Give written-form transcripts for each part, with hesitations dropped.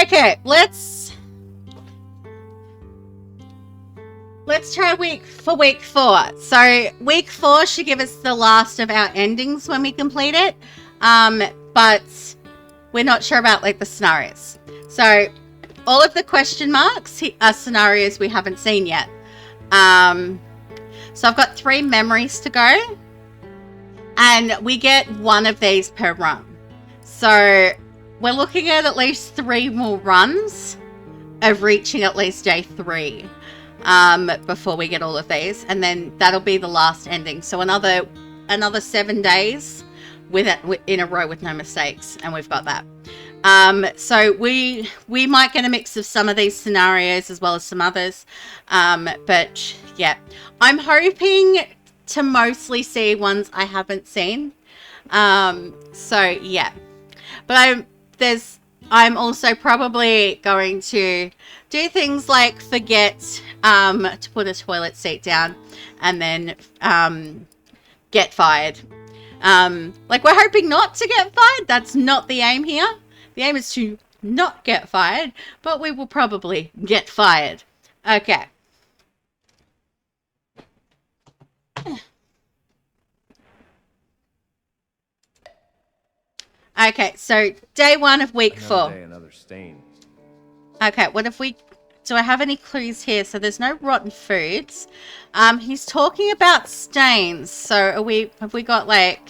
Okay, let's try week 4. So week 4 should give us the last of our endings when we complete it. But we're not sure about like the scenarios. So all of the question marks are scenarios we haven't seen yet. So I've got 3 memories to go, and we get 1 of these per run. So we're looking at least 3 more runs of reaching at least day 3 before we get all of these, and then that'll be the last ending. So another 7 days in a row with no mistakes, and we've got that. So we might get a mix of some of these scenarios as well as some others, but yeah, I'm hoping to mostly see ones I haven't seen. So yeah, but I'm also probably going to do things like forget to put a toilet seat down and then get fired. Like, we're hoping not to get fired. That's not the aim here. The aim is to not get fired, but we will probably get fired. Okay. Okay, so day 1 of week 4. Another stain. Okay, what if we... Do I have any clues here? So there's no rotten foods. He's talking about stains. So have we got like...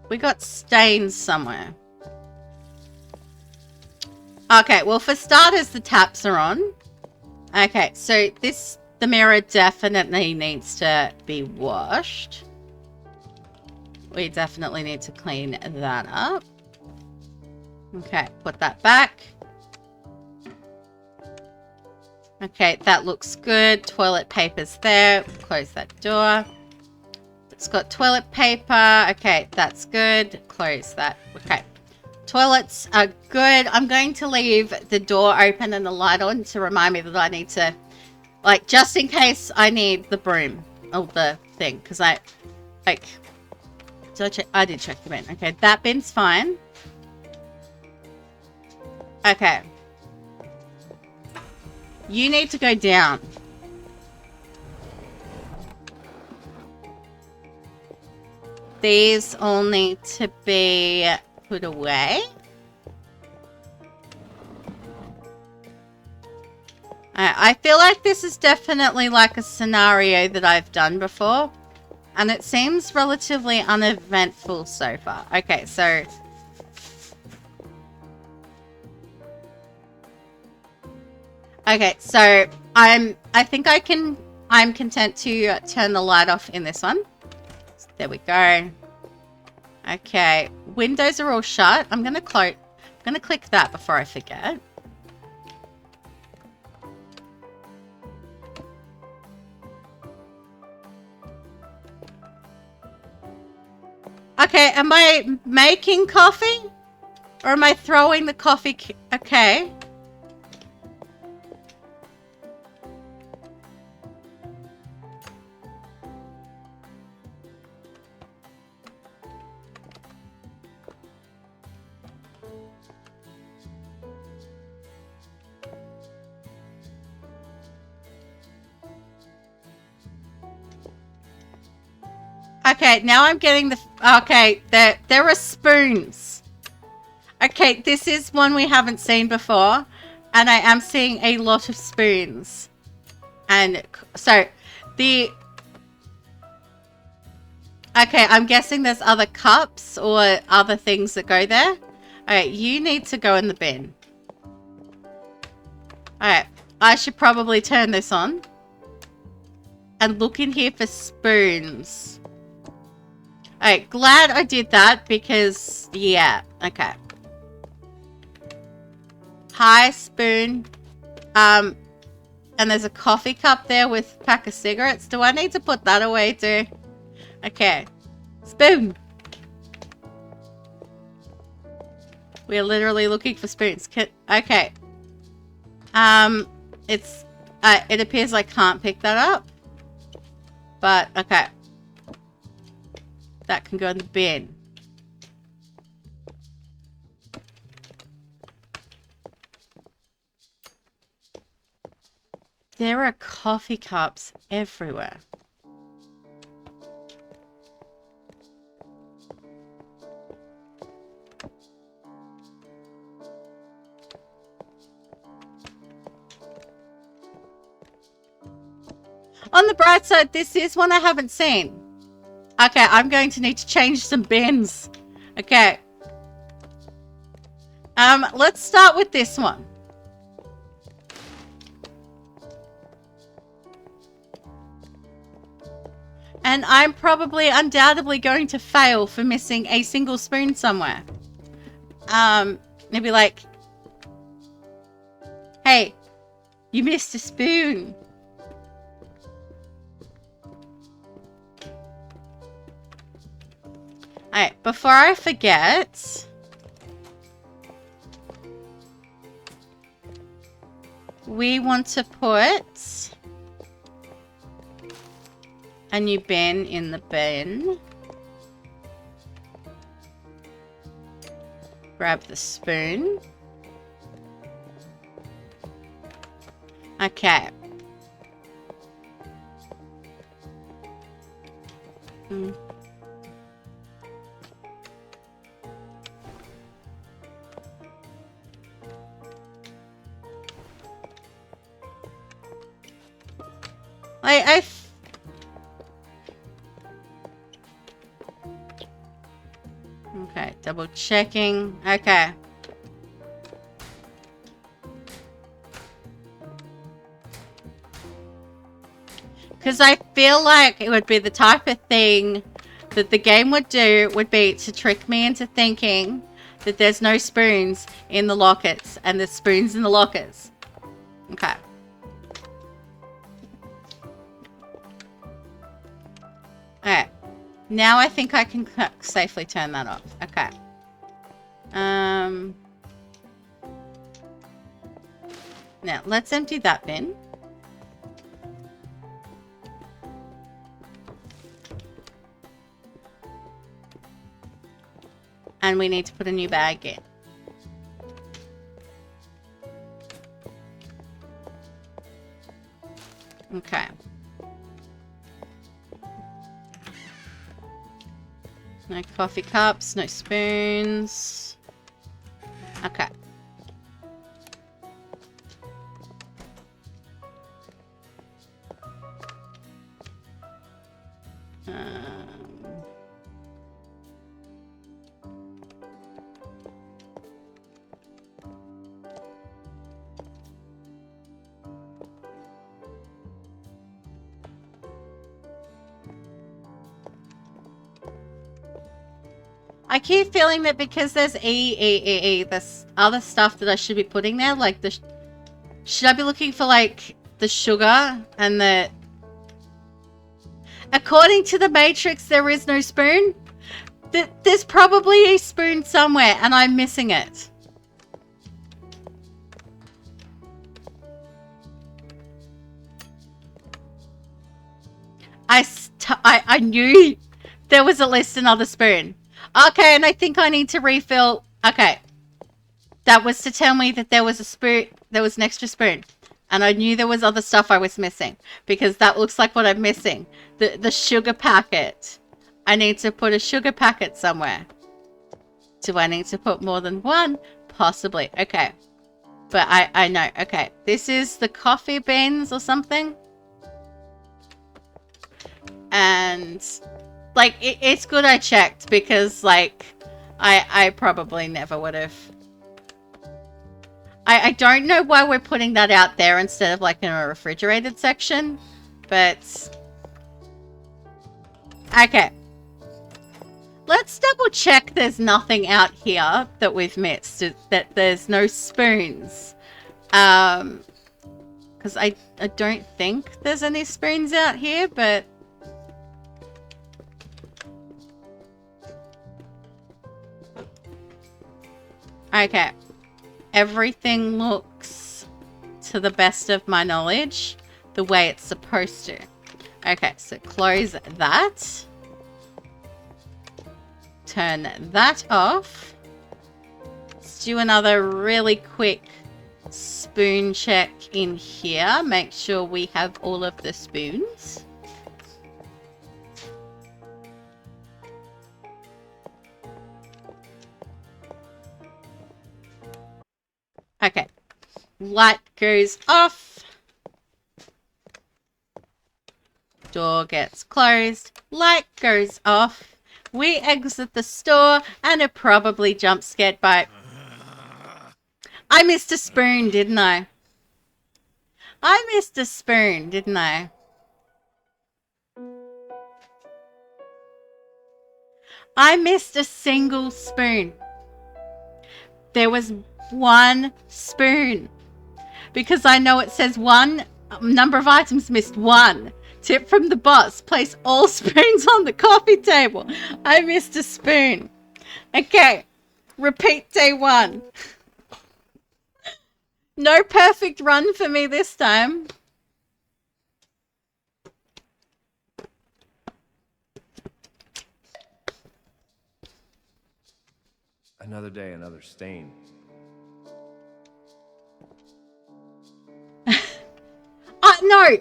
We got stains somewhere. Okay, well, for starters, the taps are on. Okay, so the mirror definitely needs to be washed. We definitely need to clean that up. Okay, put that back. Okay, that looks good. Toilet paper's there. Close that door. It's got toilet paper. Okay, that's good. Close that. Okay. Toilets are good. I'm going to leave the door open and the light on to remind me that I need to, like, just in case I need the broom or the thing, because I did check the bin. Okay, that bin's fine. Okay. You need to go down. These all need to be put away. I feel like this is definitely like a scenario that I've done before, and it seems relatively uneventful so far. Okay, so I'm content to turn the light off in this one. There we go. Okay, windows are all shut. I'm gonna click that before I forget. Okay, am I making coffee? Or am I throwing the coffee? Okay. Okay, now I'm getting the... Okay, there are spoons. Okay, this is one we haven't seen before. And I am seeing a lot of spoons. And so, the... Okay, I'm guessing there's other cups or other things that go there. Alright, you need to go in the bin. Alright, I should probably turn this on. And look in here for spoons. Alright, glad I did that because, yeah, okay. Hi, spoon. And there's a coffee cup there with a pack of cigarettes. Do I need to put that away too? Okay. Spoon. We're literally looking for spoons. Okay. It appears I can't pick that up. But, okay. That can go in the bin. There are coffee cups everywhere. On the bright side, this is one I haven't seen. Okay, I'm going to need to change some bins. Okay. Let's start with this one. And I'm probably undoubtedly going to fail for missing a single spoon somewhere. Maybe like, hey, you missed a spoon. Alright, before I forget, we want to put a new bin in the bin. Grab the spoon. Okay. Okay, double checking. Okay. Because I feel like it would be the type of thing that the game would do would be to trick me into thinking that there's no spoons in the lockers and there's spoons in the lockers. Okay. Alright. Now I think I can safely turn that off. Okay. Now, let's empty that bin. And we need to put a new bag in. Okay. No coffee cups, no spoons. Okay. I keep feeling that because there's this other stuff that I should be putting there, like the... Should I be looking for, like, the sugar and the... According to the Matrix, there is no spoon. There's probably a spoon somewhere, and I'm missing it. I knew there was at least another spoon. Okay, and I think I need to refill. Okay. That was to tell me that there was a spoon. There was an extra spoon. And I knew there was other stuff I was missing. Because that looks like what I'm missing. The sugar packet. I need to put a sugar packet somewhere. Do I need to put more than one? Possibly. Okay. But I know. Okay. This is the coffee beans or something. And... Like, it's good I checked because, like, I probably never would have. I don't know why we're putting that out there instead of, like, in a refrigerated section. But... Okay. Let's double check there's nothing out here that we've missed. That there's no spoons. Because I don't think there's any spoons out here, but... Okay. Everything looks, to the best of my knowledge, the way it's supposed to. Okay, so close that. turn that off. Let's do another really quick spoon check in here. Make sure we have all of the spoons. Okay. Light goes off. Door gets closed. Light goes off. We exit the store and are probably jump scared by... I missed a spoon, didn't I? I missed a spoon, didn't I? I missed a single spoon. There was one spoon. Because I know it says one, number of items missed, one. Tip from the boss, place all spoons on the coffee table. I missed a spoon. Okay, repeat day one. No perfect run for me this time. Another day, another stain. No.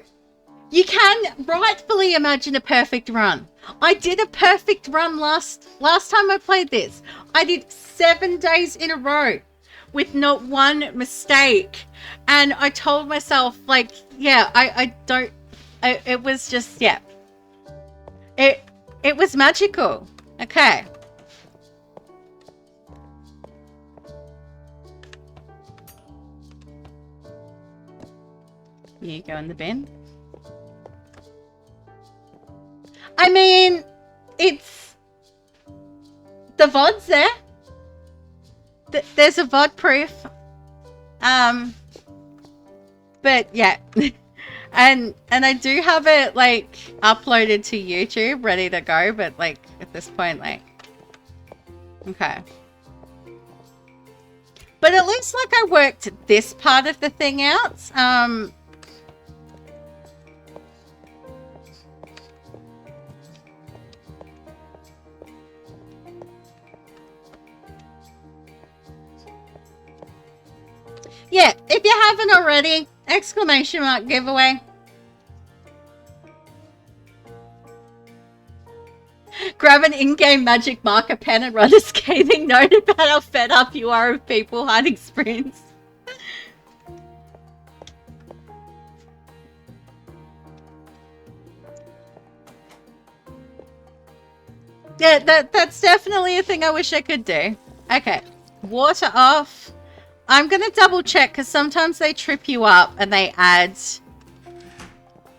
You can rightfully imagine a perfect run. I did a perfect run last time I played this. I did 7 days in a row with not one mistake. And I told myself, like, yeah, it was just, yeah. It was magical. Okay. You go in the bin. I mean, it's... The VOD's there. There's a VOD proof. But yeah. and I do have it, like, uploaded to YouTube, ready to go. But, like, at this point, like... Okay. But it looks like I worked this part of the thing out. Yeah, if you haven't already, exclamation mark giveaway. Grab an in-game magic marker pen and write a scathing note about how fed up you are of people hiding spoons. Yeah, that's definitely a thing I wish I could do. Okay, water off. I'm going to double check because sometimes they trip you up and they add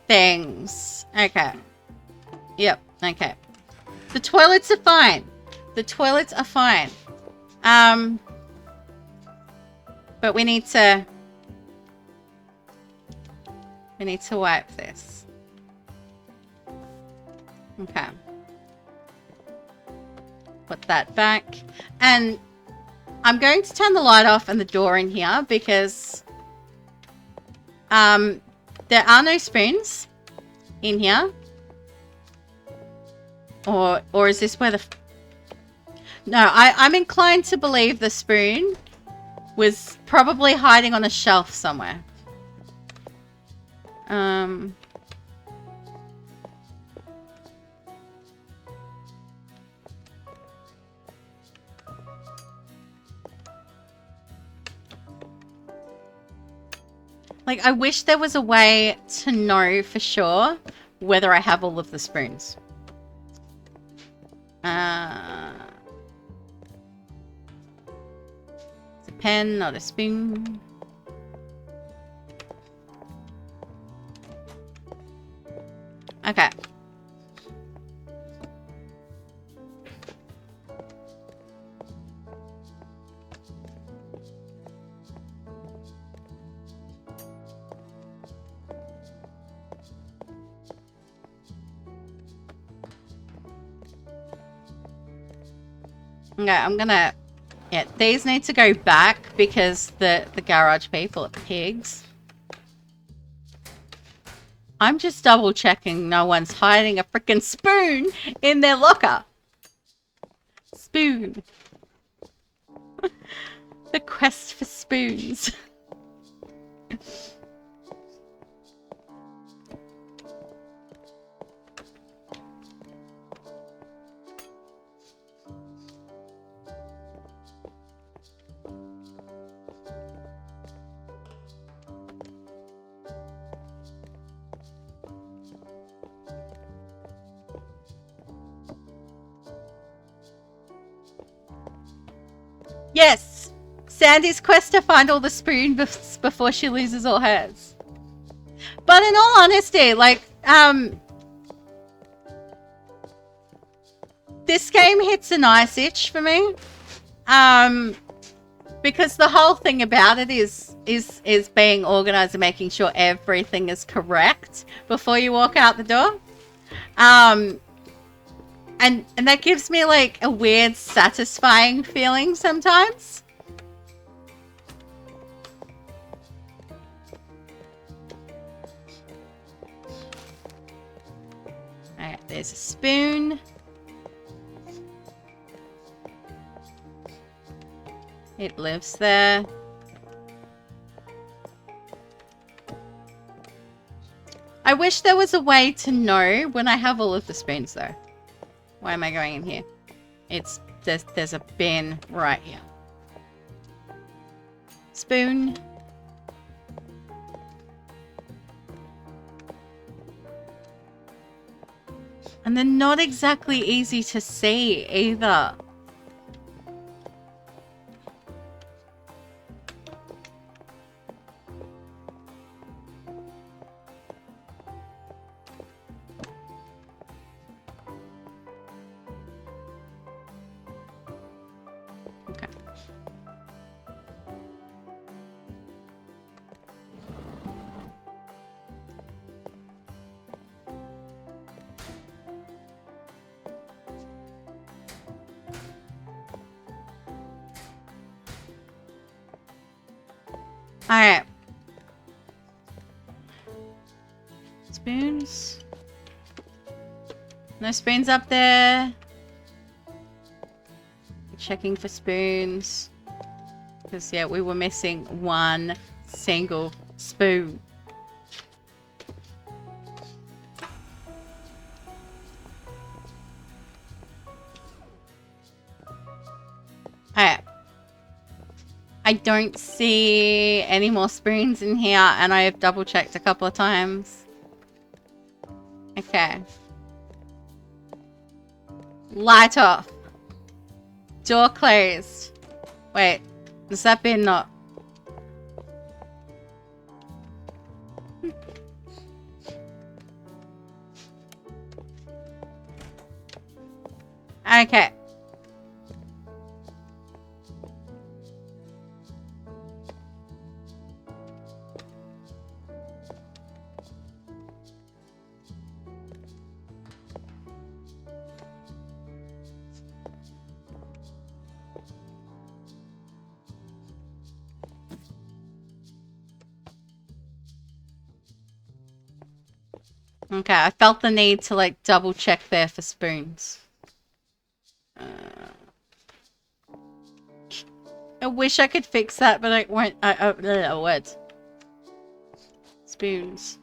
things. Okay. Yep. Okay. The toilets are fine. The toilets are fine. But we need to wipe this. Okay. Put that back. And I'm going to turn the light off and the door in here because there are no spoons in here. Or is this where the... No, I'm inclined to believe the spoon was probably hiding on a shelf somewhere. Like, I wish there was a way to know for sure whether I have all of the spoons. It's a pen, not a spoon. Okay. Okay, I'm gonna... Yeah, these need to go back because the garage people are pigs. I'm just double checking no one's hiding a freaking spoon in their locker. Spoon. The quest for spoons. Yes, Sandy's quest to find all the spoons before she loses all hers. But in all honesty, like, this game hits a nice itch for me. Because the whole thing about it is being organized and making sure everything is correct before you walk out the door. And that gives me like a weird satisfying feeling sometimes. Alright, there's a spoon. It lives there. I wish there was a way to know when I have all of the spoons though. Why am I going in here? There's a bin right here. Spoon. And they're not exactly easy to see either. Alright. Spoons. No spoons up there. Checking for spoons. Because, yeah, we were missing one single spoon. Alright. I don't see any more spoons in here, and I have double checked a couple of times. Okay. Light off. Door closed. Wait, does that bin not? Okay. Okay, I felt the need to like double check there for spoons. I wish I could fix that, but I won't. What? Spoons.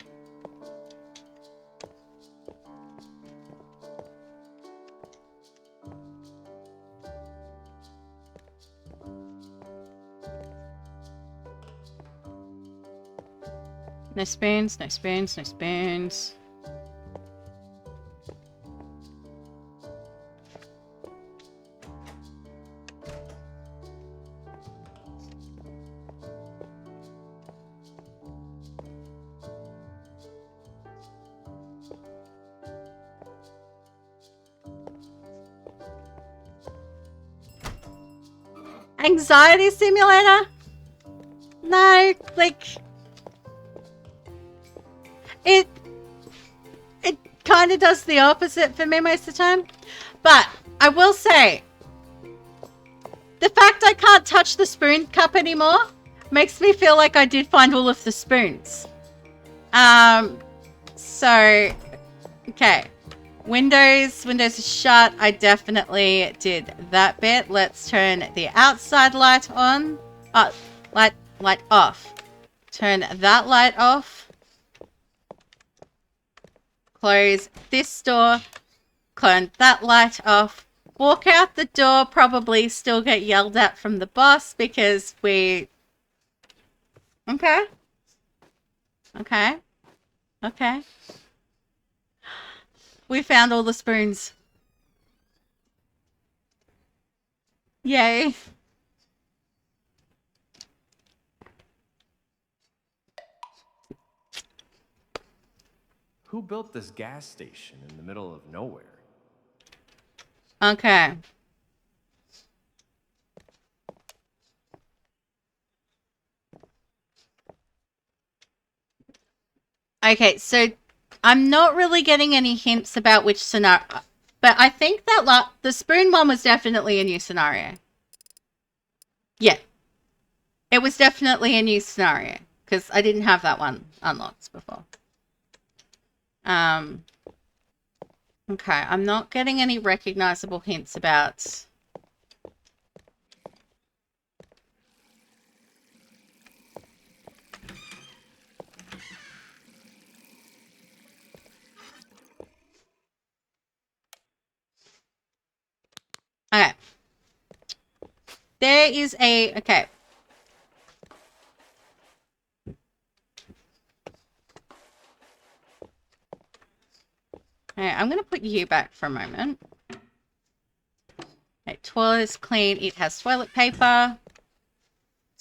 No spoons, no spoons, no spoons. Anxiety simulator? No, like it kind of does the opposite for me most of the time. But I will say the fact I can't touch the spoon cup anymore makes me feel like I did find all of the spoons. So okay. Windows are shut. I definitely did that bit. Let's turn the outside light on. Light off. Turn that light off. Close this door. Turn that light off. Walk out the door. Probably still get yelled at from the boss because we... Okay. Okay. Okay. We found all the spoons. Yay. Who built this gas station in the middle of nowhere? Okay. Okay, so I'm not really getting any hints about which scenario, but I think that the spoon one was definitely a new scenario. Yeah. It was definitely a new scenario because I didn't have that one unlocked before. Okay, I'm not getting any recognizable hints about... Okay. There is a... Okay. Okay, I'm going to put you back for a moment. Okay, toilet is clean. It has toilet paper.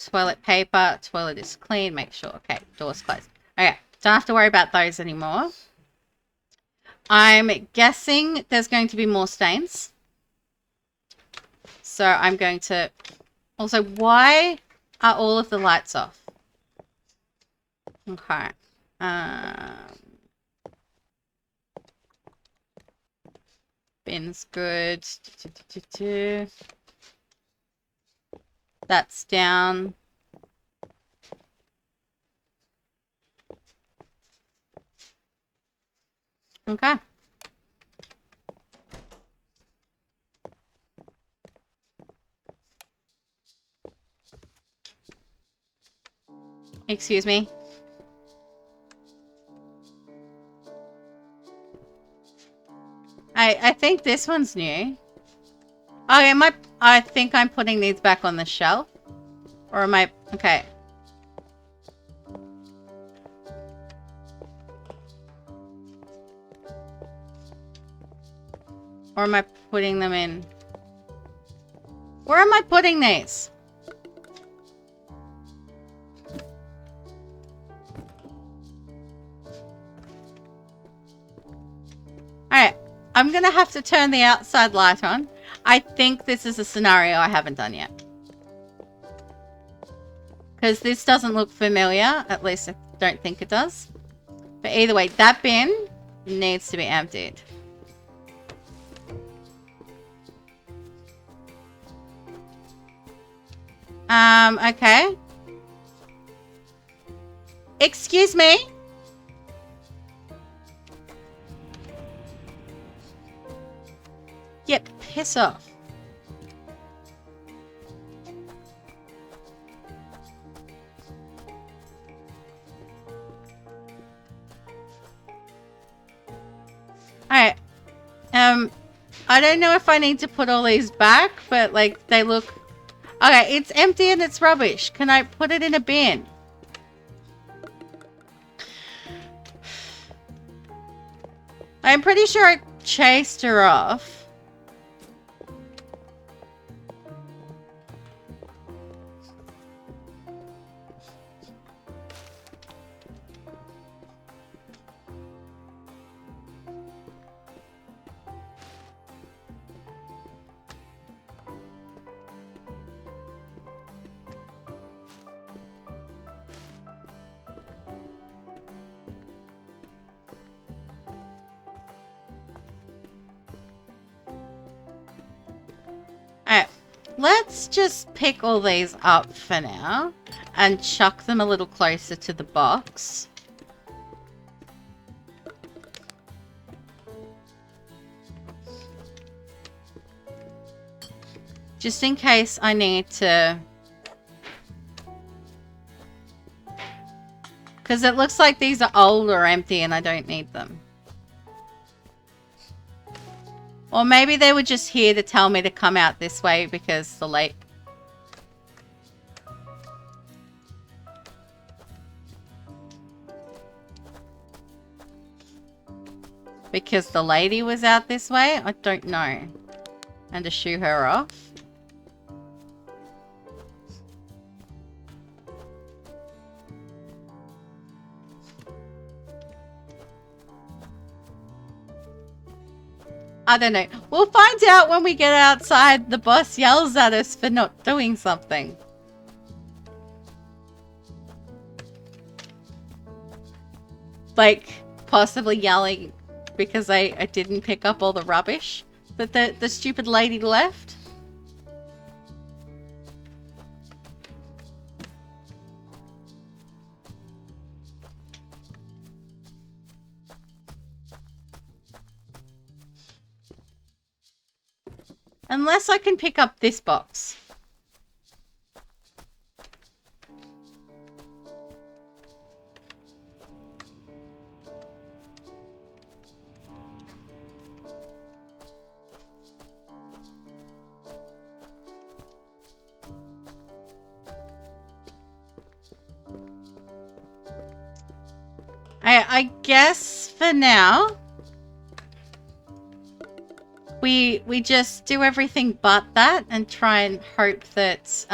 Toilet paper. Toilet is clean. Make sure. Okay, door's closed. Okay, don't have to worry about those anymore. I'm guessing there's going to be more stains. So I'm going to... Also, why are all of the lights off? Okay. Bin's good. That's down. Okay. Excuse me. I think this one's new. Oh, I think I'm putting these back on the shelf. Or am I... Okay. Or am I putting them in... Where am I putting these? Alright. I'm going to have to turn the outside light on. I think this is a scenario I haven't done yet. Because this doesn't look familiar. At least I don't think it does. But either way, that bin needs to be emptied. Okay. Excuse me? Yep, piss off. Alright. I don't know if I need to put all these back, but like they look... Okay, it's empty and it's rubbish. Can I put it in a bin? I'm pretty sure I chased her off. Alright, let's just pick all these up for now and chuck them a little closer to the box. Just in case I need to... Because it looks like these are old or empty and I don't need them. Or maybe they were just here to tell me to come out this way because the late... Because the lady was out this way? I don't know. And to shoo her off. I don't know. We'll find out when we get outside. The boss yells at us for not doing something. Like, possibly yelling because I didn't pick up all the rubbish that the stupid lady left. Unless I can pick up this box. I guess for now, we just do everything but that and try and hope that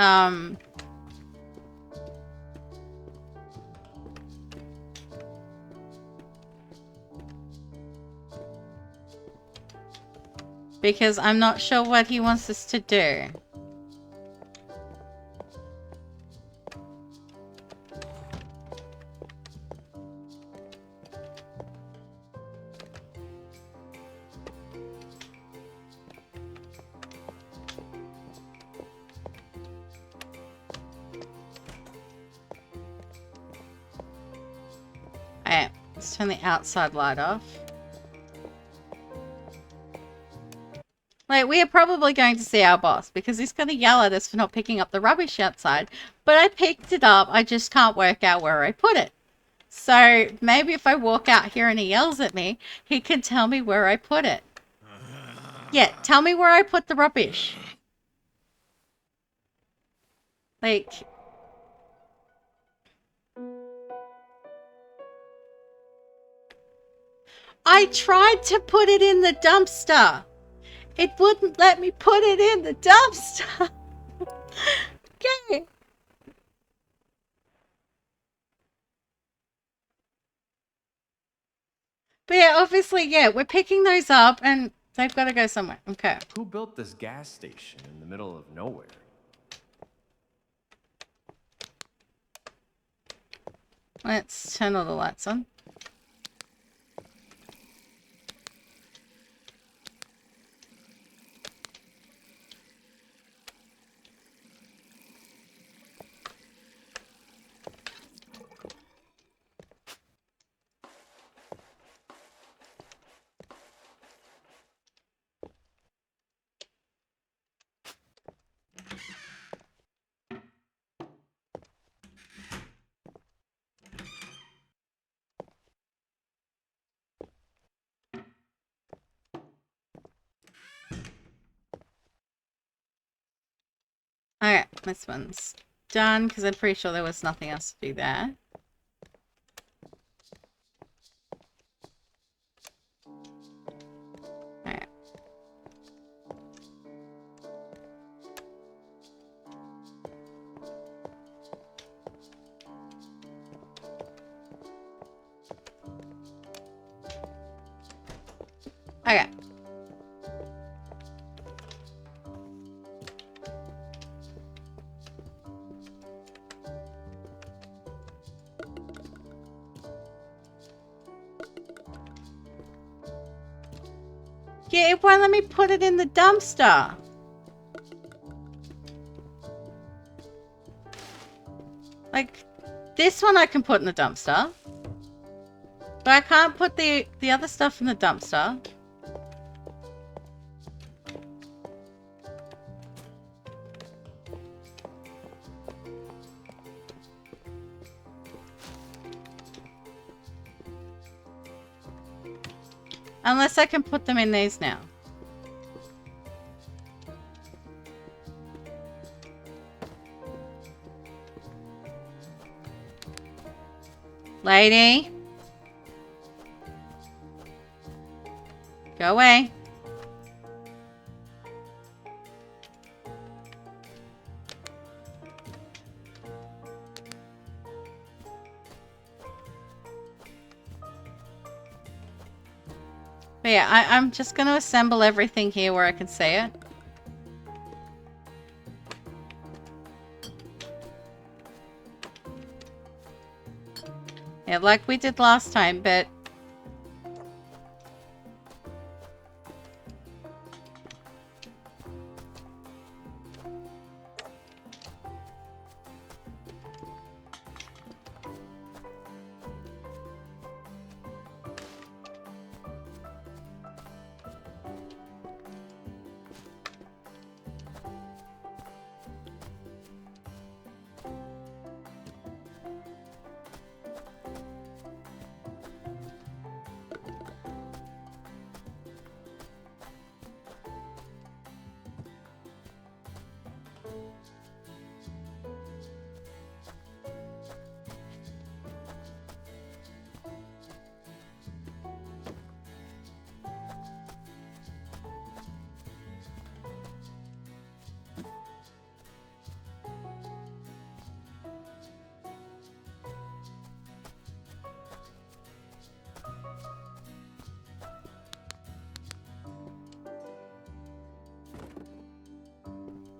because I'm not sure what he wants us to do. Alright, let's turn the outside light off. Like, we are probably going to see our boss because he's going to yell at us for not picking up the rubbish outside. But I picked it up, I just can't work out where I put it. So, maybe if I walk out here and he yells at me, he can tell me where I put it. Yeah, tell me where I put the rubbish. Like... I tried to put it in the dumpster. It wouldn't let me put it in the dumpster. Okay. But yeah, obviously, yeah, we're picking those up and they've got to go somewhere. Okay. Who built this gas station in the middle of nowhere? Let's turn all the lights on. Okay, this one's done because I'm pretty sure there was nothing else to do there. Alright. Okay. Yeah, it won't let me put it in the dumpster. Like, this one I can put in the dumpster. But I can't put the other stuff in the dumpster. Unless I can put them in these now. Lady. Go away. But yeah, I'm just going to assemble everything here where I can see it. Yeah, like we did last time, but...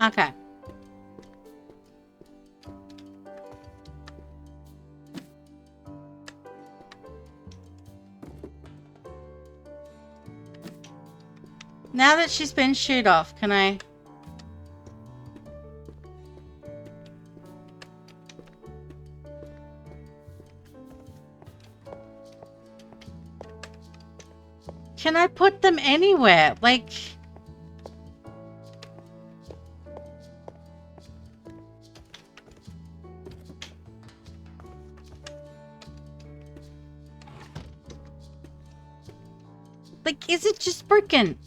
Okay. Now that she's been shooed off, can I... Can I put them anywhere? Like... Like, is it just broken?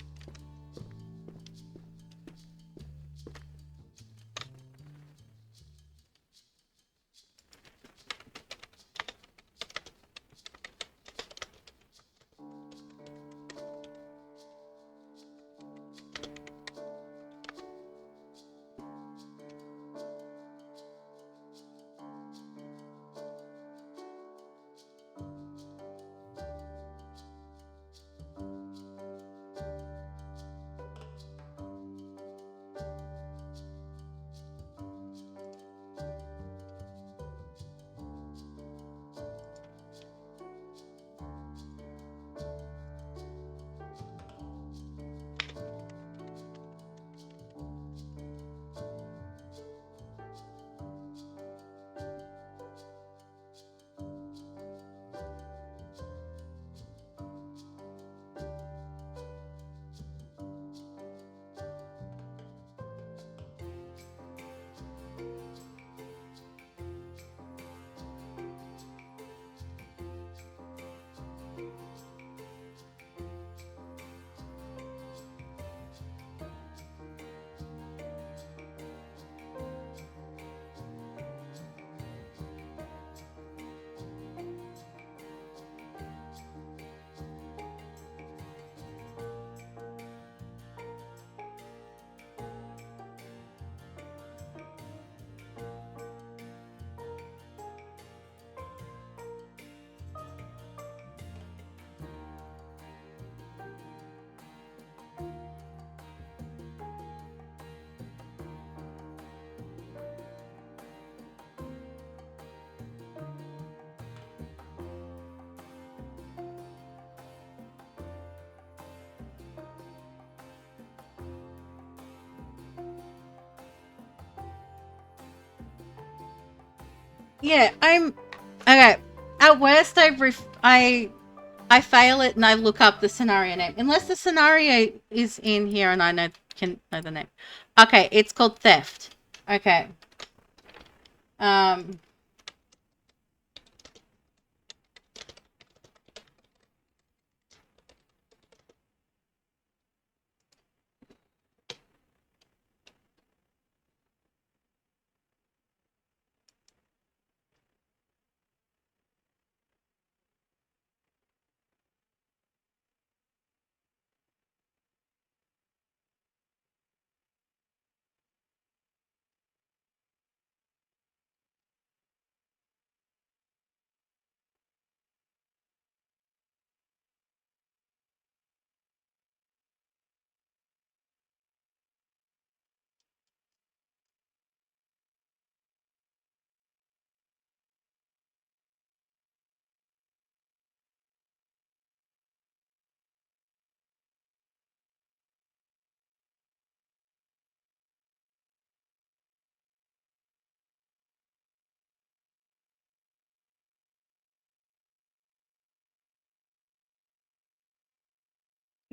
Yeah, I'm... Okay. At worst, I fail it and I look up the scenario name. Unless the scenario is in here and I can know the name. Okay, it's called Theft. Okay.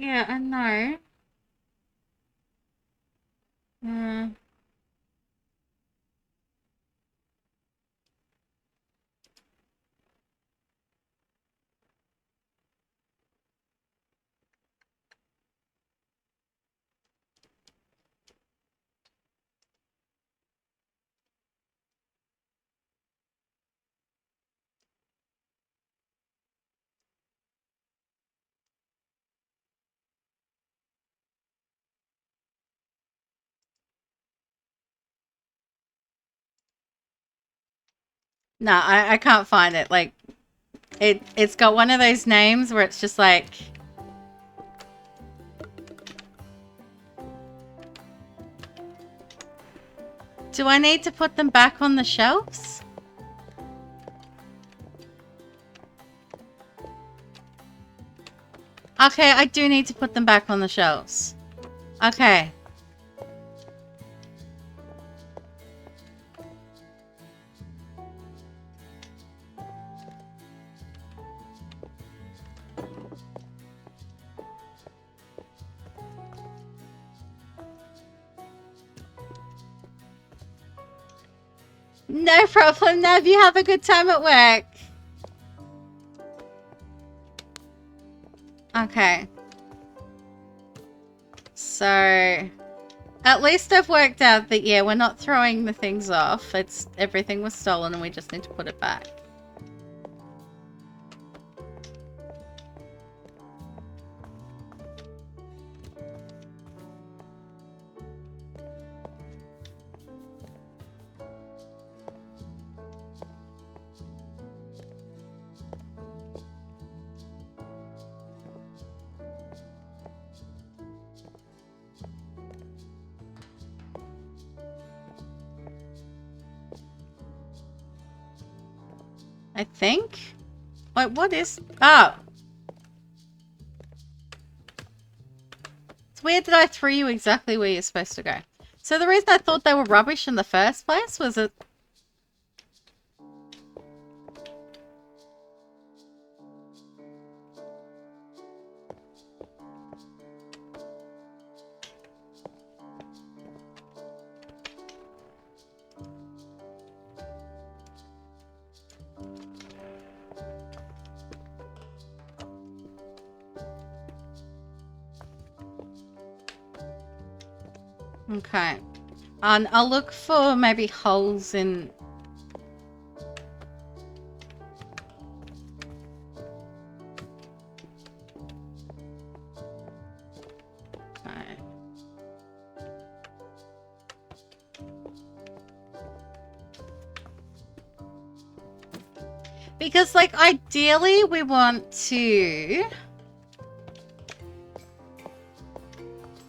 Yeah, I know. Mm. No, I can't find it. Like, it's got one of those names where it's just like... Do I need to put them back on the shelves? Okay, I do need to put them back on the shelves. Okay. No problem, Nav. You have a good time at work. Okay. So, at least I've worked out that, yeah, we're not throwing the things off. Everything was stolen and we just need to put it back. I think. Wait, what is... Oh. It's weird that I threw you exactly where you're supposed to go. So the reason I thought they were rubbish in the first place was it... Okay. And I'll look for maybe holes in... Okay. Because, like, ideally we want to...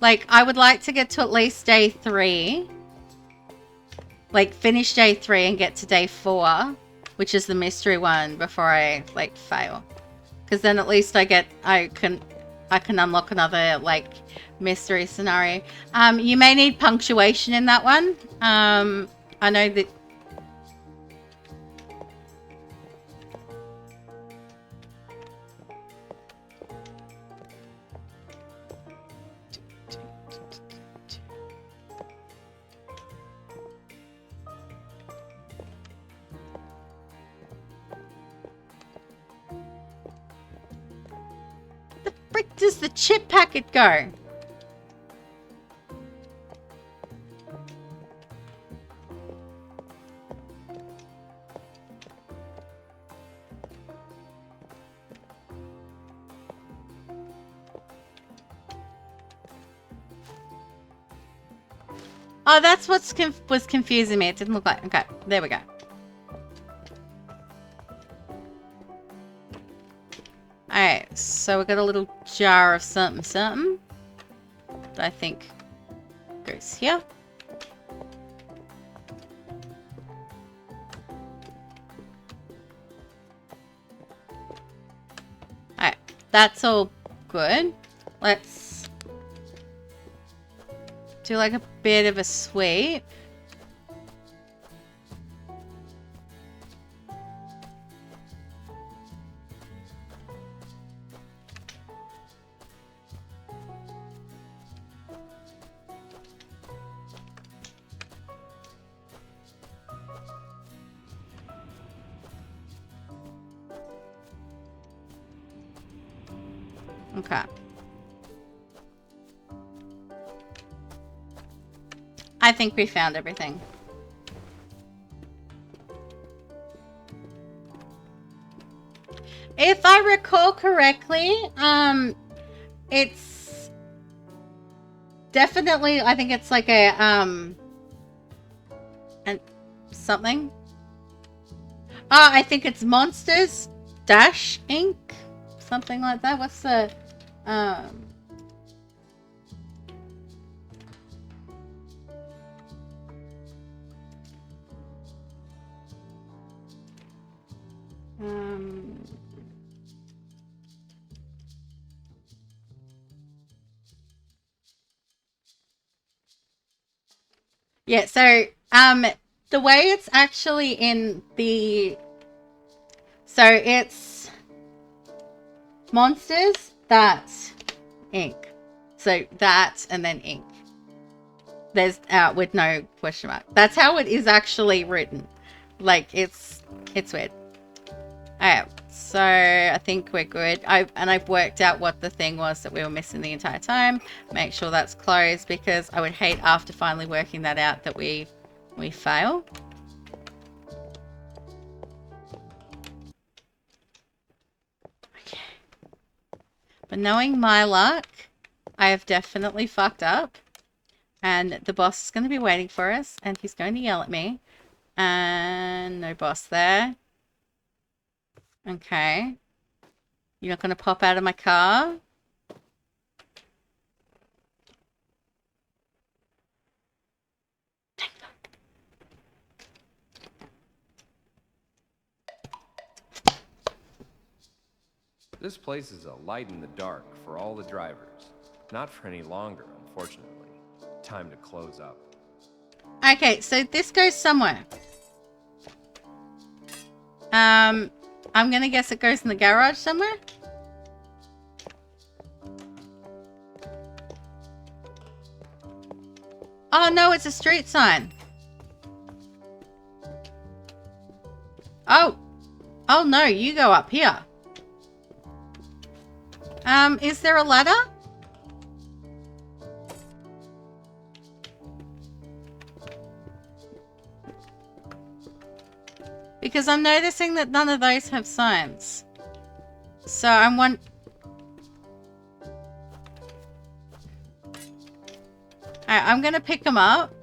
Like, I would like to get to at least day 3. Like, finish day 3 and get to day 4, which is the mystery one, before I, like, fail. Because then at least I can unlock another, like, mystery scenario. You may need punctuation in that one. I know that... The frick does the chip packet go? Oh, that's what was confusing me. It didn't look like... Okay, there we go. Alright, so we got a little jar of something that I think goes here. Alright, that's all good. Let's do like a bit of a sweep. Okay. I think we found everything. If I recall correctly, it's definitely, I think it's like a, and something. I think it's Monsters Dash Inc. Something like that. What's the, um, yeah, so, the way it's actually in the, so it's Monsters, that's Inc. So that and then Inc. There's with no question mark. That's how it is actually written. Like it's weird. Alright, so I think we're good. I've worked out what the thing was that we were missing the entire time. Make sure that's closed because I would hate after finally working that out that we fail. Okay. But knowing my luck, I have definitely fucked up. And the boss is going to be waiting for us. And he's going to yell at me. And no boss there. Okay. You're not going to pop out of my car? This place is a light in the dark for all the drivers. Not for any longer, unfortunately. Time to close up. Okay, so this goes somewhere. I'm going to guess it goes in the garage somewhere. Oh, no, it's a street sign. Oh. Oh, no, you go up here. Is there a ladder? Because I'm noticing that none of those have signs. So I'm Alright, I'm gonna pick them up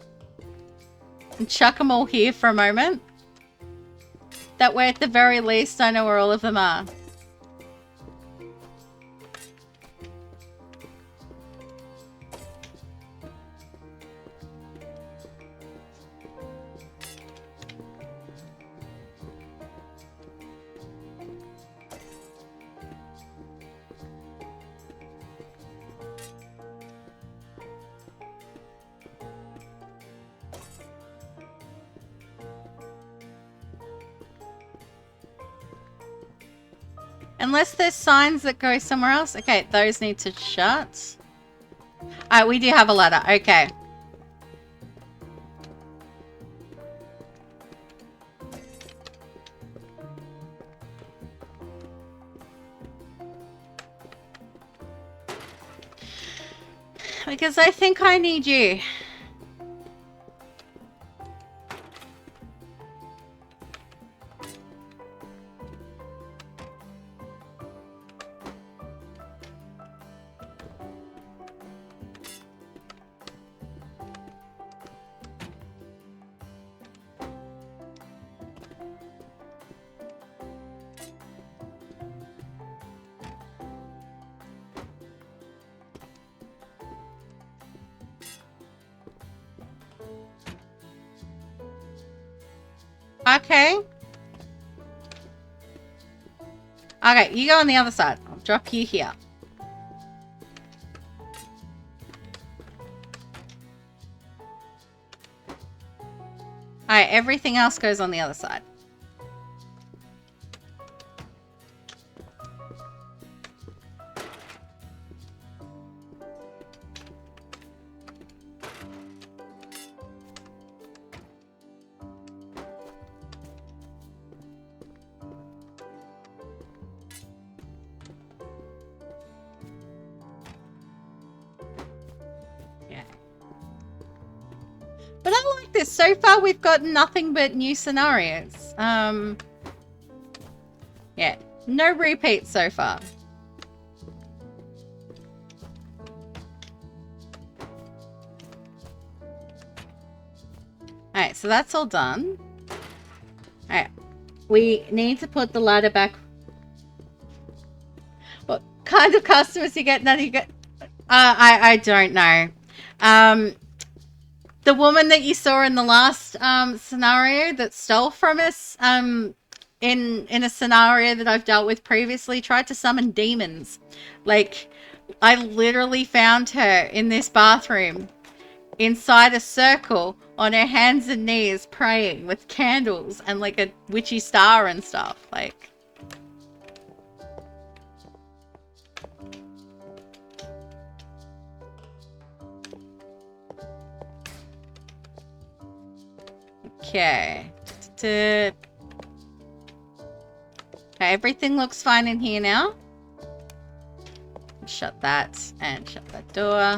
and chuck them all here for a moment. That way, at the very least, I know where all of them are. Unless there's signs that go somewhere else. Okay, those need to shut. Alright, we do have a ladder. Okay. Because I think I need you. Okay. Okay, you go on the other side. I'll drop you here. Alright, everything else goes on the other side. But I like this. So far, we've got nothing but new scenarios. Yeah, no repeats so far. Alright, so that's all done. Alright, we need to put the ladder back. What kind of customers you get? None you get. I don't know. The woman that you saw in the last scenario that stole from us, in a scenario that I've dealt with previously, tried to summon demons. Like, I literally found her in this bathroom inside a circle on her hands and knees praying with candles and like a witchy star and stuff. Like, okay. Okay, everything looks fine in here now. Shut that and shut that door.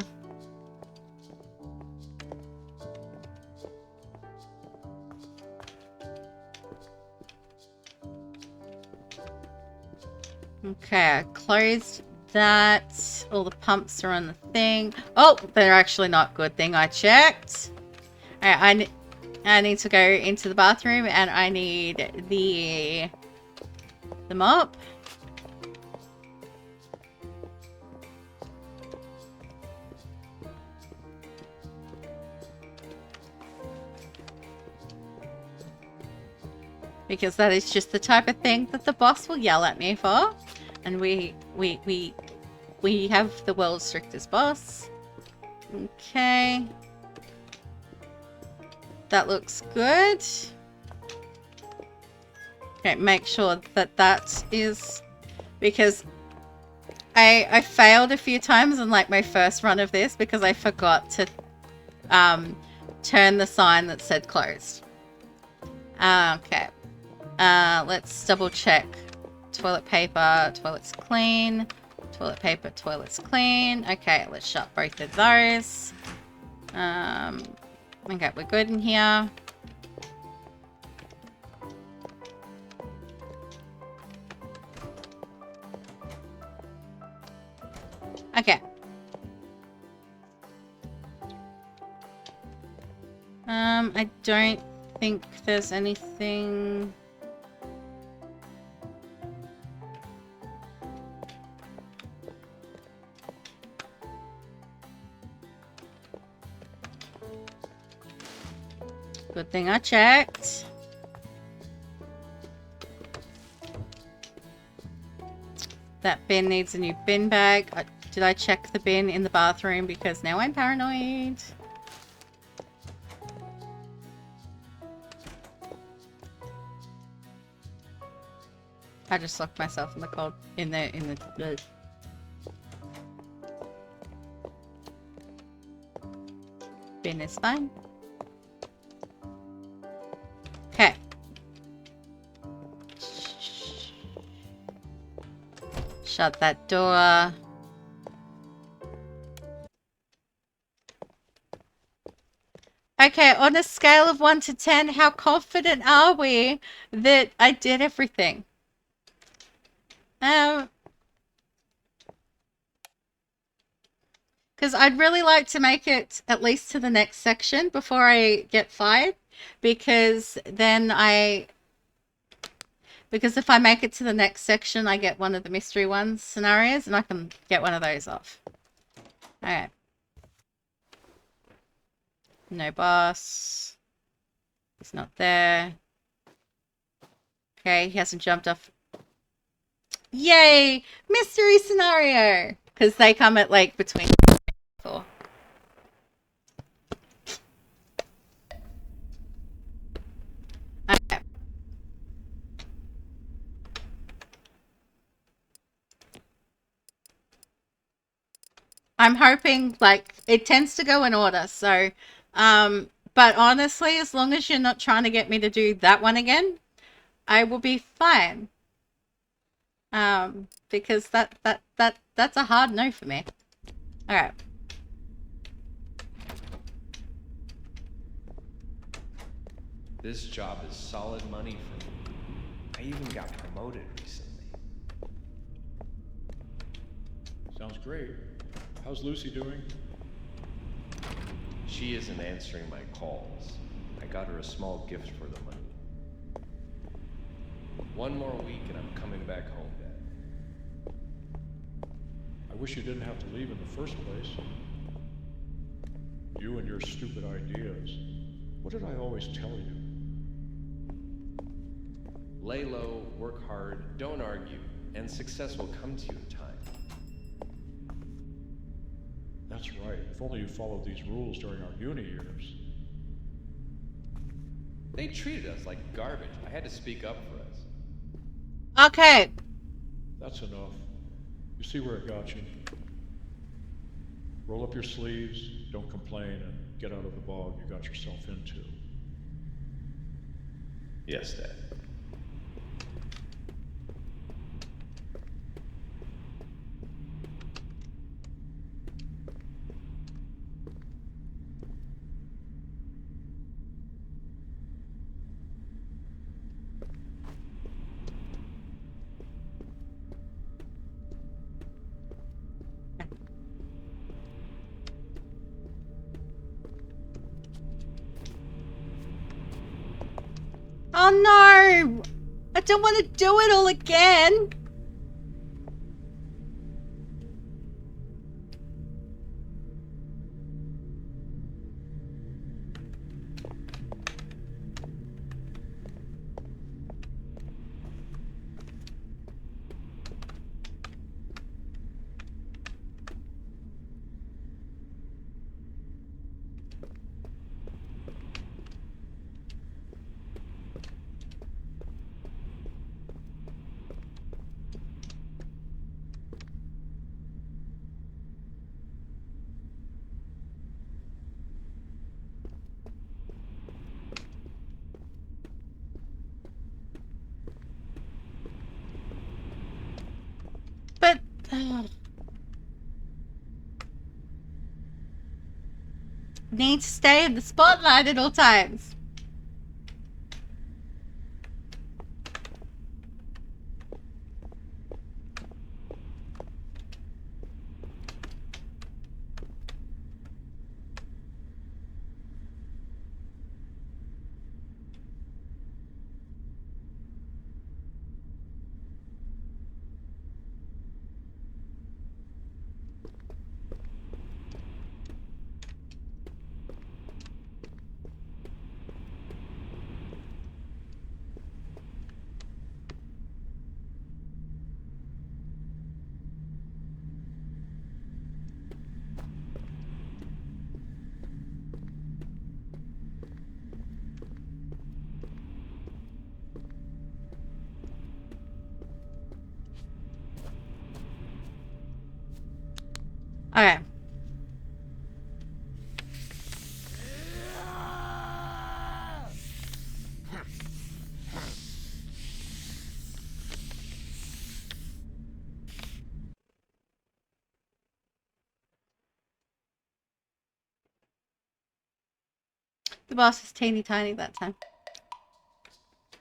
Okay, I closed that. All the pumps are on the thing. Oh, they're actually not. Good thing I checked. Alright, I need to go into the bathroom and I need the mop. Because that is just the type of thing that the boss will yell at me for. And we have the world's strictest boss. Okay. That looks good. Okay, make sure that that is... Because I failed a few times on like my first run of this because I forgot to turn the sign that said closed. Okay. Let's double check. Toilet paper, toilet's clean. Toilet paper, toilet's clean. Okay, let's shut both of those. Okay, we're good in here. Okay. I don't think there's anything... Good thing I checked. That bin needs a new bin bag. Did I check the bin in the bathroom? Because now I'm paranoid. I just locked myself in the cold in the bin is fine. Okay. Shut that door. Okay, on a scale of 1 to 10, how confident are we that I did everything? Because I'd really like to make it at least to the next section before I get fired. Because then because if I make it to the next section, I get one of the mystery ones scenarios and I can get one of those off. Okay. No boss. He's not there. Okay, he hasn't jumped off. Yay! Mystery scenario! Because they come at like between 4. Okay. I'm hoping, like, it tends to go in order, so, but honestly, as long as you're not trying to get me to do that one again, I will be fine. Because that's a hard no for me. Alright. This job is solid money for me. I even got promoted recently. Sounds great. How's Lucy doing? She isn't answering my calls. I got her a small gift for the money. One more week and I'm coming back home, Dad. I wish you didn't have to leave in the first place. You and your stupid ideas. What did I always tell you? Lay low, work hard, don't argue, and success will come to you in time. That's right. If only you followed these rules during our uni years. They treated us like garbage. I had to speak up for us. Okay. That's enough. You see where it got you. Roll up your sleeves, don't complain, and get out of the bog you got yourself into. Yes, Dad. Oh no! I don't want to do it all again! But... need to stay in the spotlight at all times. Okay. The boss is teeny tiny that time.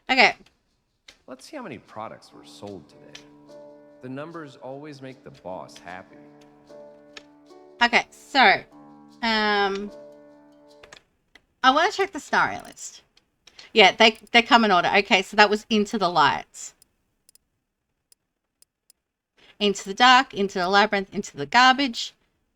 Okay. Let's see how many products were sold today. The numbers always make the boss happy. Okay, so, I want to check the scenario list. Yeah, they come in order. Okay, so that was into the lights. Into the dark, into the labyrinth, into the garbage,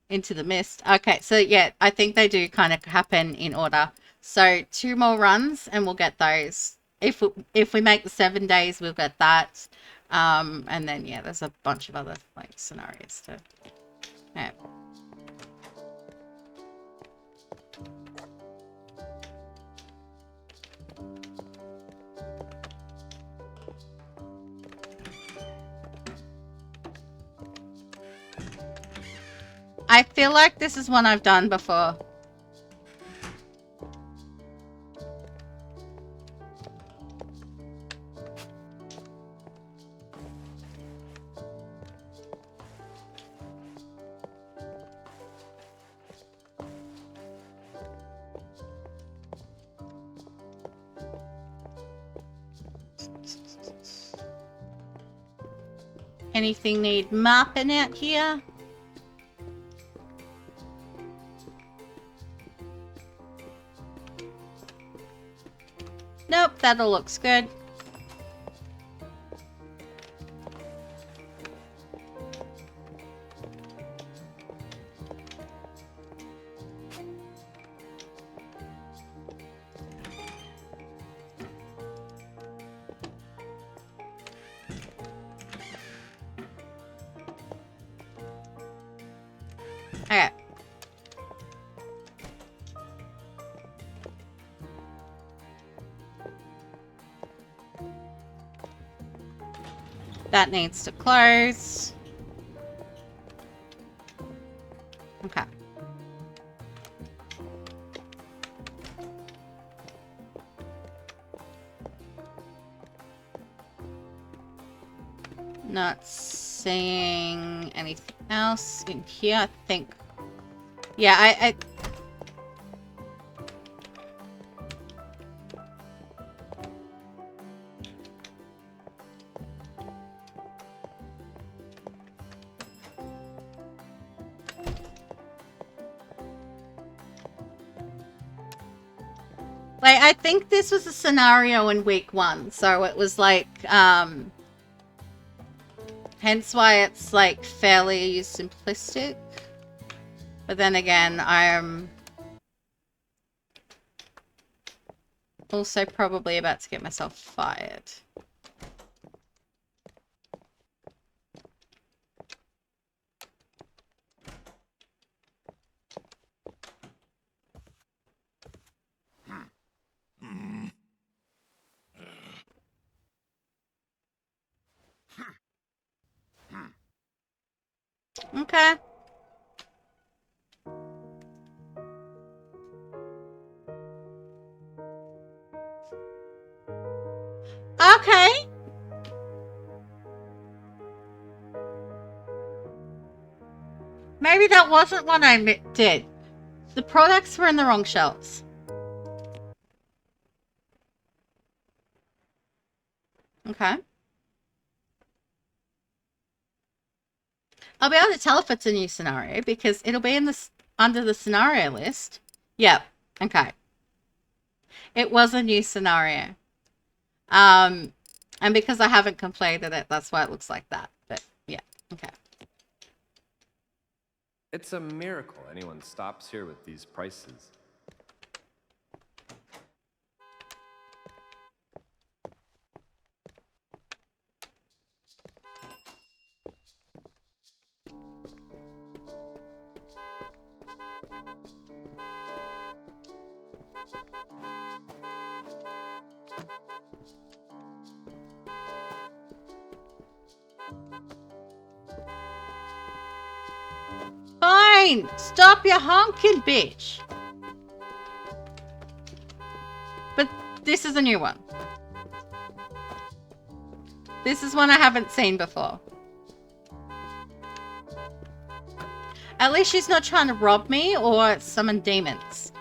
into the mist. Okay, so yeah, I think they do kind of happen in order. So 2 more runs and we'll get those. If we make the 7 days, we'll get that. And then, yeah, there's a bunch of other, like, scenarios too. Yeah. I feel like this is one I've done before. Anything need mapping out here? Nope, that all looks good. Okay. That needs to close. Okay. Not seeing anything else in here, I think. Yeah, I like, I think this was a scenario in week 1, so it was like, hence why it's like fairly simplistic. But then again, I'm also probably about to get myself fired. Okay. Okay. Maybe that wasn't what I did. The products were in the wrong shelves. Okay. I'll be able to tell if it's a new scenario because it'll be in this under the scenario list. Yep. Okay. It was a new scenario. And because I haven't completed it, that's why it looks like that. But yeah, okay. It's a miracle anyone stops here with these prices. Fine! Stop your honking, bitch! But this is a new one. This is one I haven't seen before. At least she's not trying to rob me or summon demons.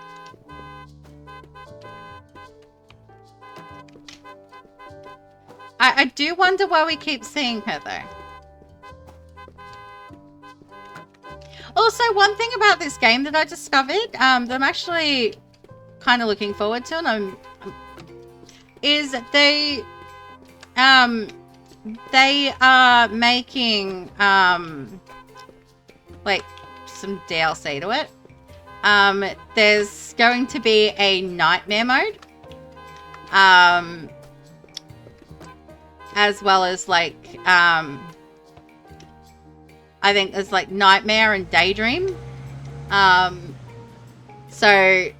I do wonder why we keep seeing her though. Also, one thing about this game that I discovered that I'm actually kind of looking forward to, and is they are making like some DLC to it. There's going to be a nightmare mode, as well as like I think there's like nightmare and daydream. So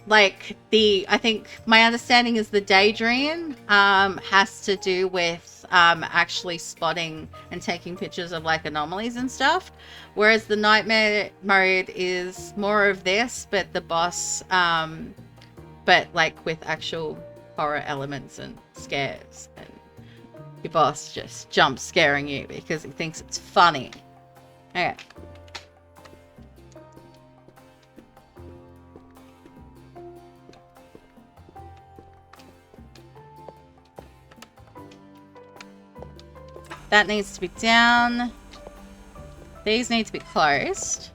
like I think my understanding is the daydream has to do with actually spotting and taking pictures of like anomalies and stuff, whereas the nightmare mode is more of this, but the boss but like with actual horror elements and scares, and your boss just jump scaring you because he thinks it's funny. Okay. That needs to be down. These need to be closed.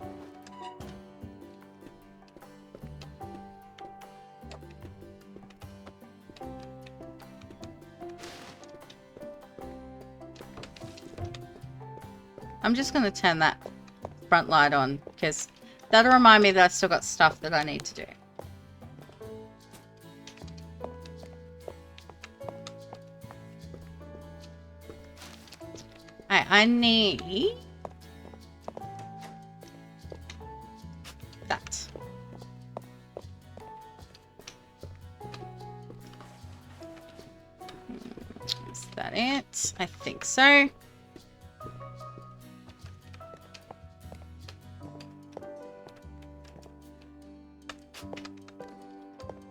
I'm just going to turn that front light on because that'll remind me that I've still got stuff that I need to do. I need that. Is that it? I think so.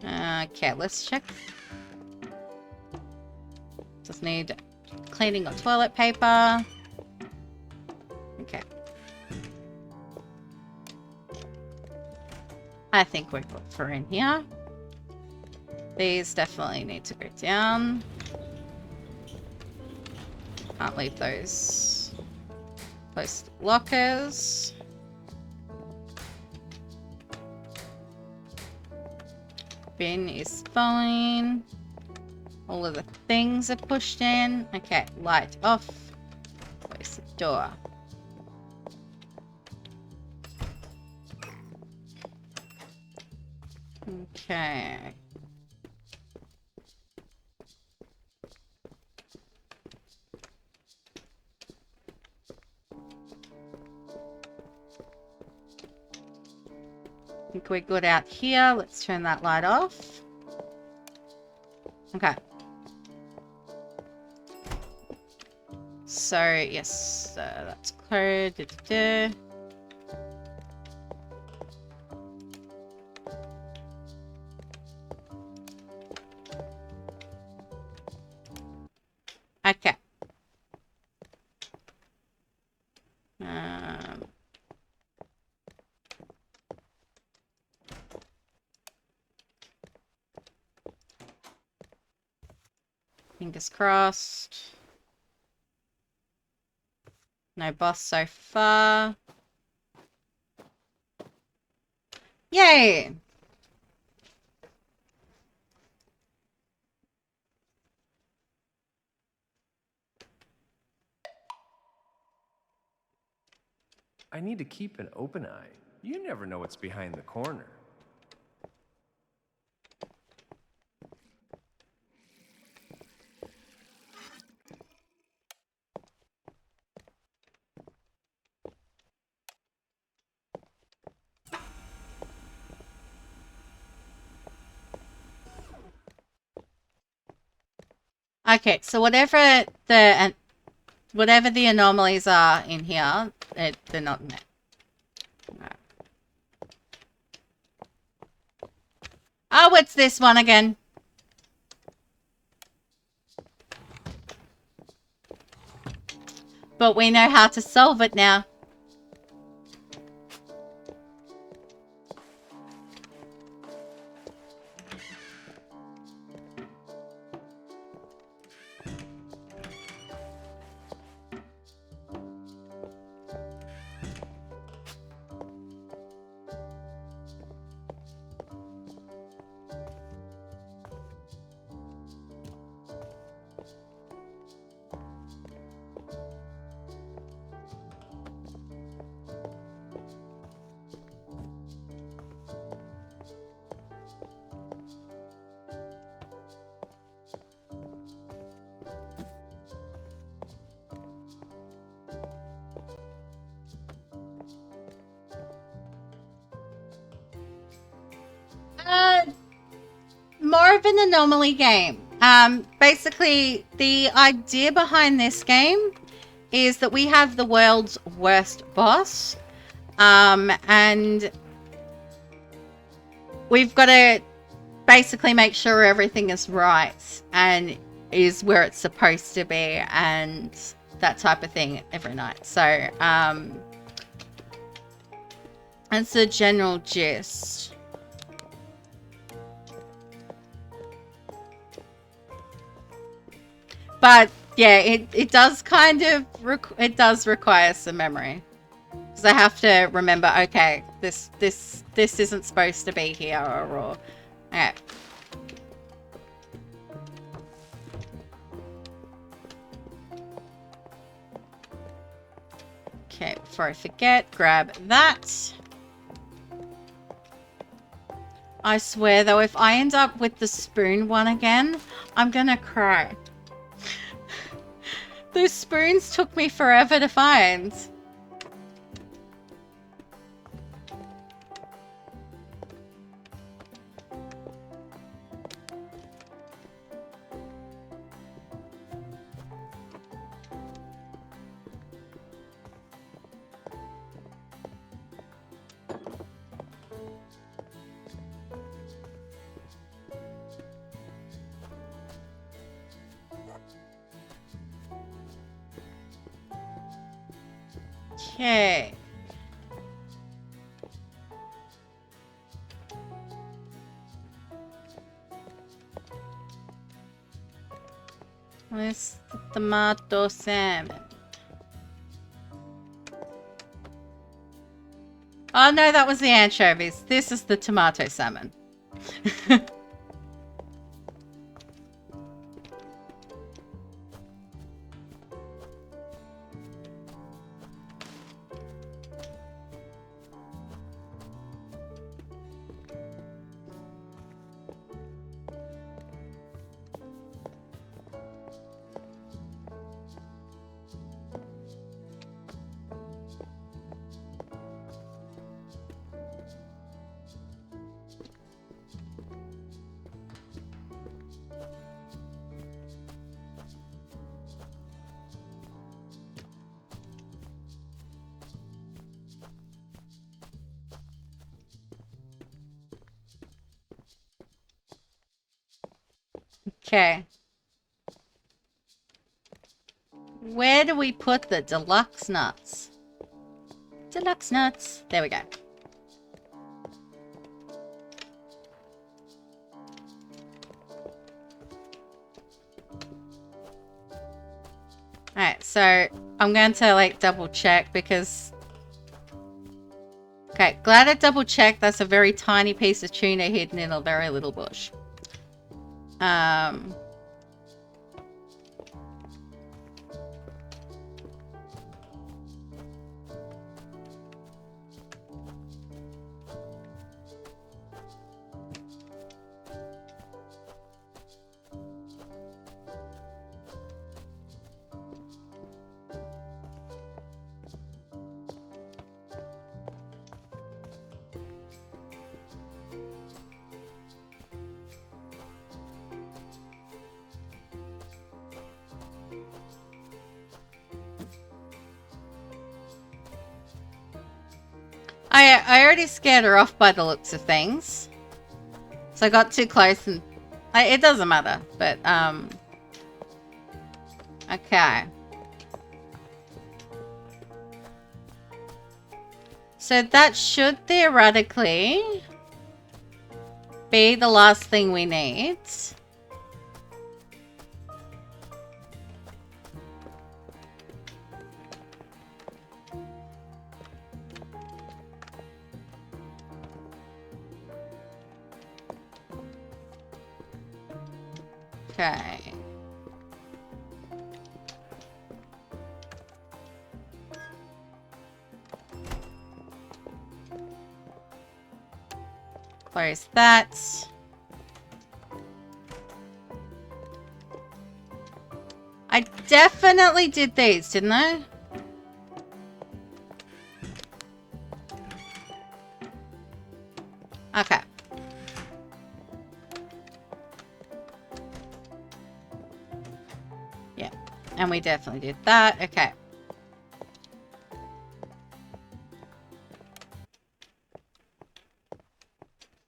Okay, let's check. Just need cleaning of toilet paper. Okay. I think we're good for in here. These definitely need to go down. Can't leave those close to lockers. Bin is fine. All of the things are pushed in. Okay, light off. Close the door. Okay. I think we're good out here. Let's turn that light off. Okay. So, yes, that's closed. Okay. Fingers crossed. No boss so far. Yay! I need to keep an open eye. You never know what's behind the corner. Okay, so whatever the anomalies are in here, they're not in there. Right. Oh, it's this one again. But we know how to solve it now. More of an anomaly game. Basically, the idea behind this game is that we have the world's worst boss. And we've got to basically make sure everything is right and is where it's supposed to be and that type of thing every night. So, that's the general gist. But Yeah, it does kind of it does require some memory, because I have to remember. Okay, this isn't supposed to be here, or okay. Okay, before I forget, grab that. I swear though, if I end up with the spoon one again, I'm gonna cry. Those spoons took me forever to find. Okay. Where's the tomato salmon? Oh no, that was the anchovies. This is the tomato salmon. Okay. Where do we put the deluxe nuts? Deluxe nuts. There we go. Alright, so I'm going to like double check because... Okay, glad I double checked. That's a very tiny piece of tuna hidden in a very little bush. I already scared her off by the looks of things. So I got too close and... it doesn't matter, but, okay. So that should theoretically be the last thing we need. Okay. Close that. I definitely did these, didn't I? Okay. Yeah, and we definitely did that. Okay.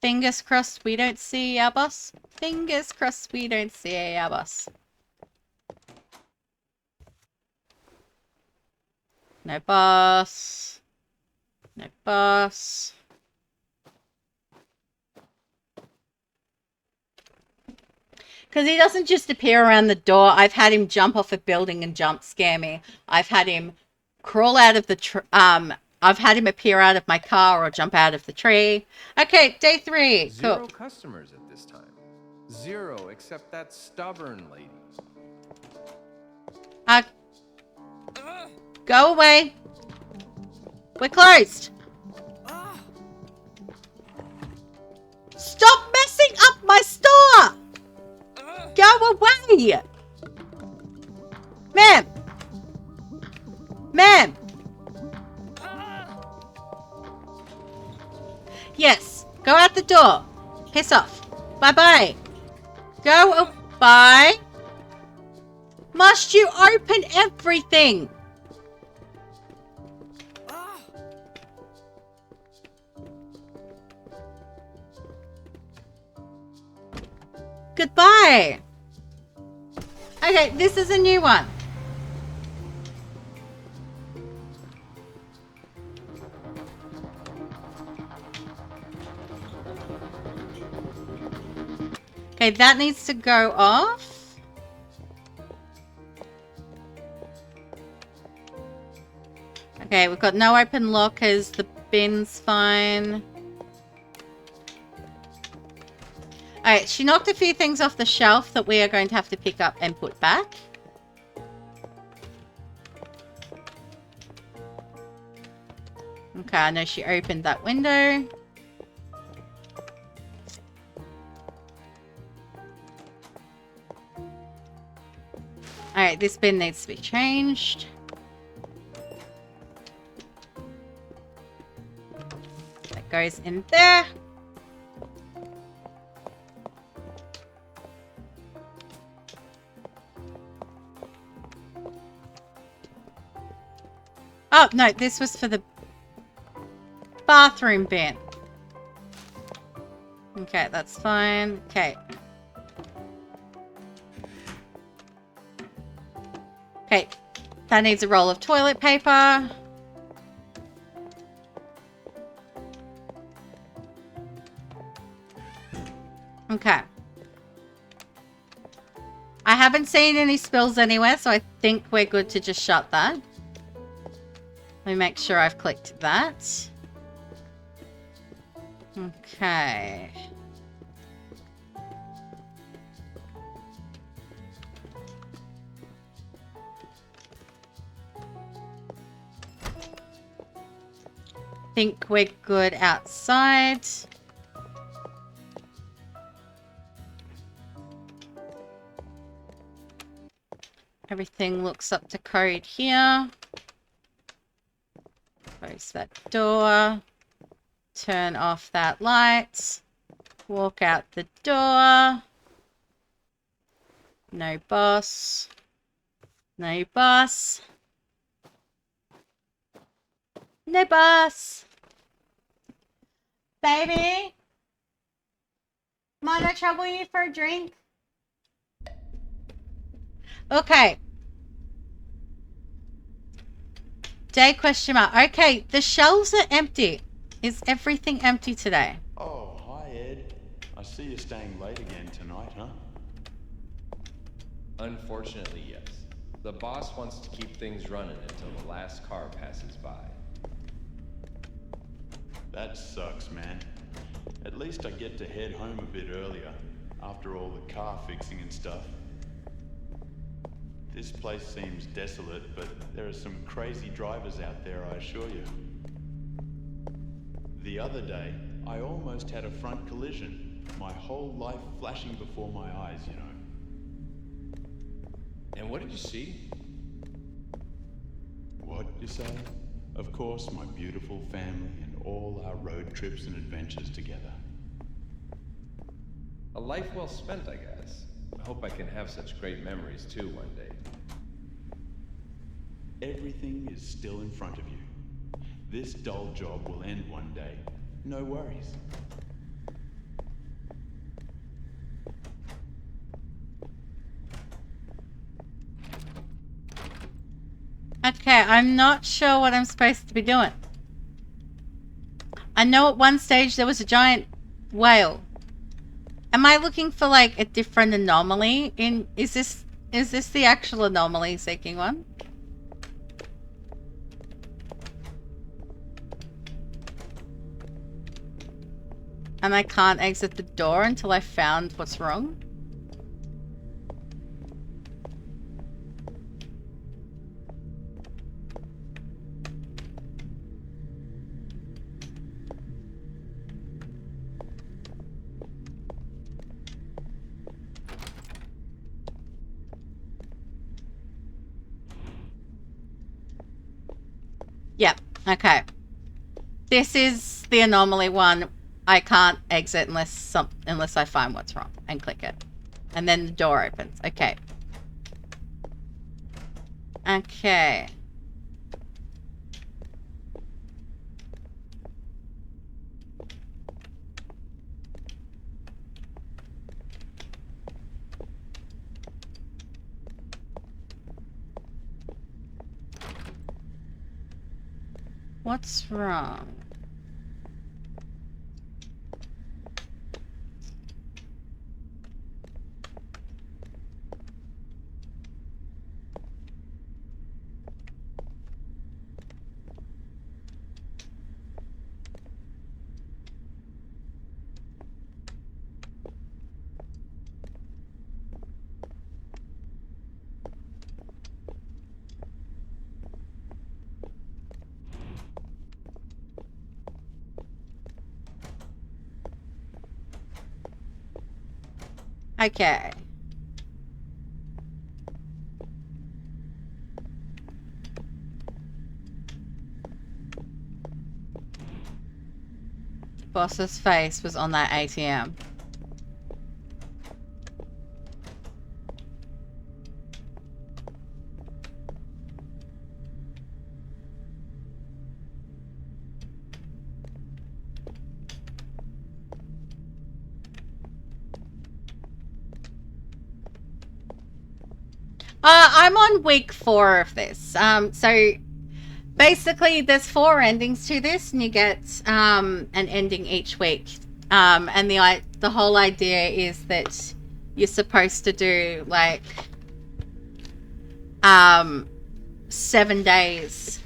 Fingers crossed we don't see our boss. Fingers crossed we don't see our boss. No boss. No boss. Because he doesn't just appear around the door. I've had him jump off a building and jump scare me. I've had him crawl out of the I've had him appear out of my car or jump out of the tree. Okay, day 3. Zero Cool. customers at this time. Zero except that stubborn lady. Go away. We're closed. Stop messing up my store. Go away. Ma'am. Ma'am. Yes. Go out the door. Piss off. Bye-bye. Go. Bye. Must you open everything? Goodbye. Okay, this is a new one. Okay, that needs to go off. Okay, we've got no open lockers. The bin's fine. Alright, she knocked a few things off the shelf that we are going to have to pick up and put back. Okay, I know she opened that window. Alright, this bin needs to be changed. That goes in there. Oh, no, this was for the bathroom bin. Okay, that's fine. Okay. Okay, that needs a roll of toilet paper. Okay. I haven't seen any spills anywhere, so I think we're good to just shut that. Let me make sure I've clicked that. Okay. Think we're good outside. Everything looks up to code here. Close that door. Turn off that light. Walk out the door. No boss. No boss. No boss. Baby? Might I trouble you for a drink? Okay. Day question mark. Okay, the shelves are empty. Is everything empty today? Oh, hi Ed. I see you're staying late again tonight, huh? Unfortunately, yes. The boss wants to keep things running until the last car passes by. That sucks, man. At least I get to head home a bit earlier, after all the car fixing and stuff. This place seems desolate, but there are some crazy drivers out there, I assure you. The other day, I almost had a front collision. My whole life flashing before my eyes, you know. And what did you see? What, you say? Of course, my beautiful family and all our road trips and adventures together. A life well spent, I guess. I hope I can have such great memories too one day. Everything is still in front of you. This dull job will end one day. No worries. Okay, I'm not sure what I'm supposed to be doing. I know at one stage there was a giant whale. Am I looking for like a different anomaly in is this the actual anomaly seeking one? And I can't exit the door until I found what's wrong? Yep, okay. This is the anomaly one. I can't exit unless I find what's wrong and click it. And then the door opens. Okay. Okay. What's wrong? Okay. Boss's face was on that ATM. I'm on week 4 of this. So basically there's 4 endings to this and you get an ending each week. And the whole idea is that you're supposed to do like 7 days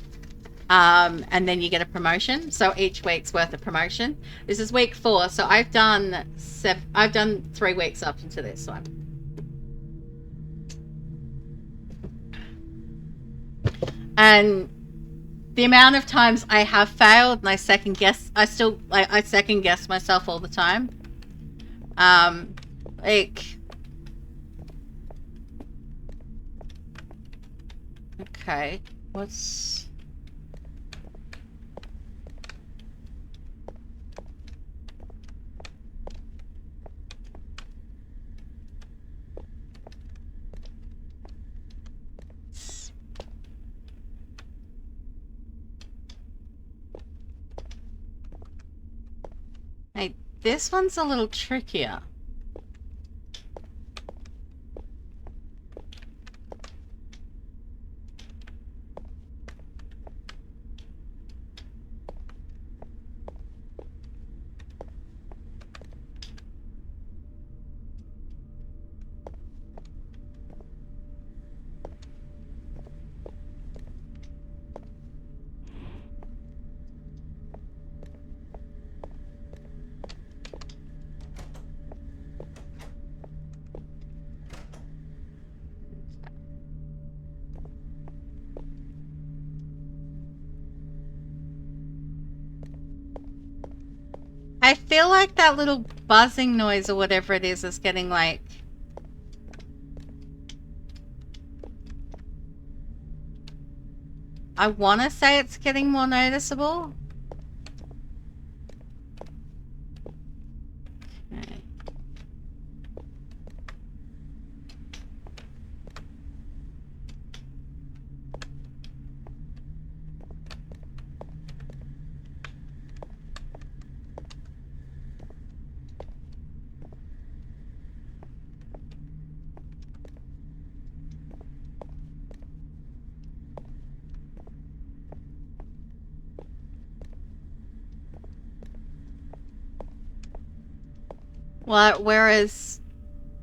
and then you get a promotion. So each week's worth of promotion. This is week 4, so I've done 3 weeks up into this one. And the amount of times I have failed and I second guess myself all the time. Okay, what's... Hey, this one's a little trickier. I feel like that little buzzing noise or whatever it is getting like... I want to say it's getting more noticeable. Okay. Whereas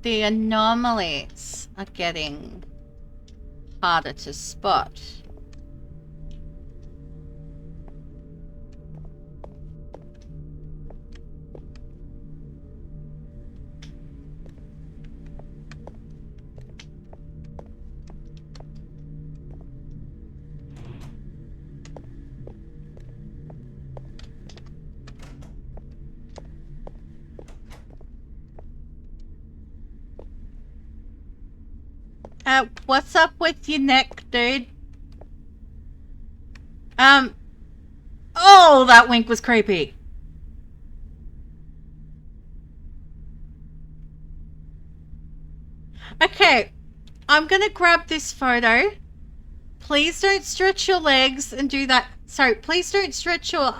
the anomalies are getting harder to spot. What's up with your neck, dude? Oh, that wink was creepy. Okay, I'm gonna grab this photo. Please don't stretch your legs and do that. Sorry, please don't stretch your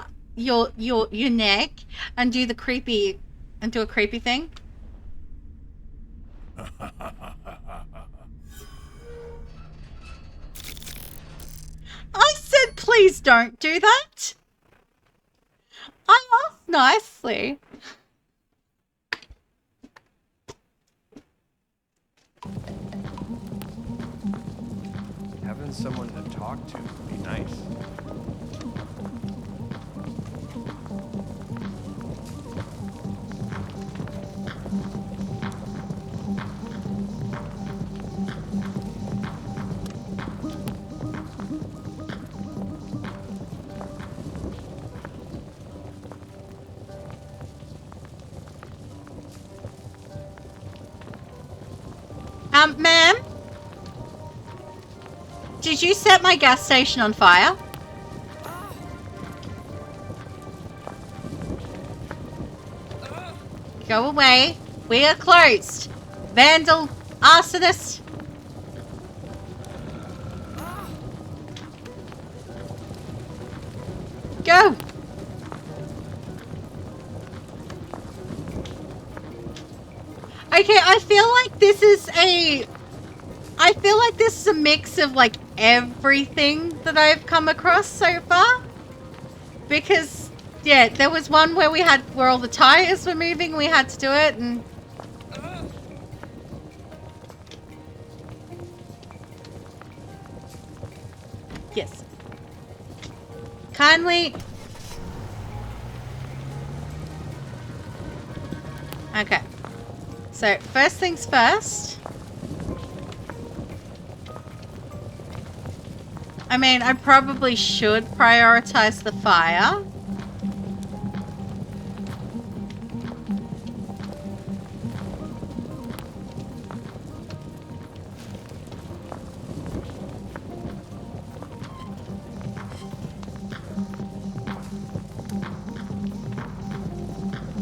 neck and do the creepy and do a creepy thing. I said please don't do that. I asked nicely. Having someone to talk to would be nice. Ma'am? Did you set my gas station on fire? Go away. We are closed. Vandal, arsonist. Go. Okay, I feel like this is a mix of like everything that I've come across so far. Because yeah, there was one where all the tires were moving, we had to do it, and yes. Kindly. Okay. So, first things first. I mean, I probably should prioritize the fire.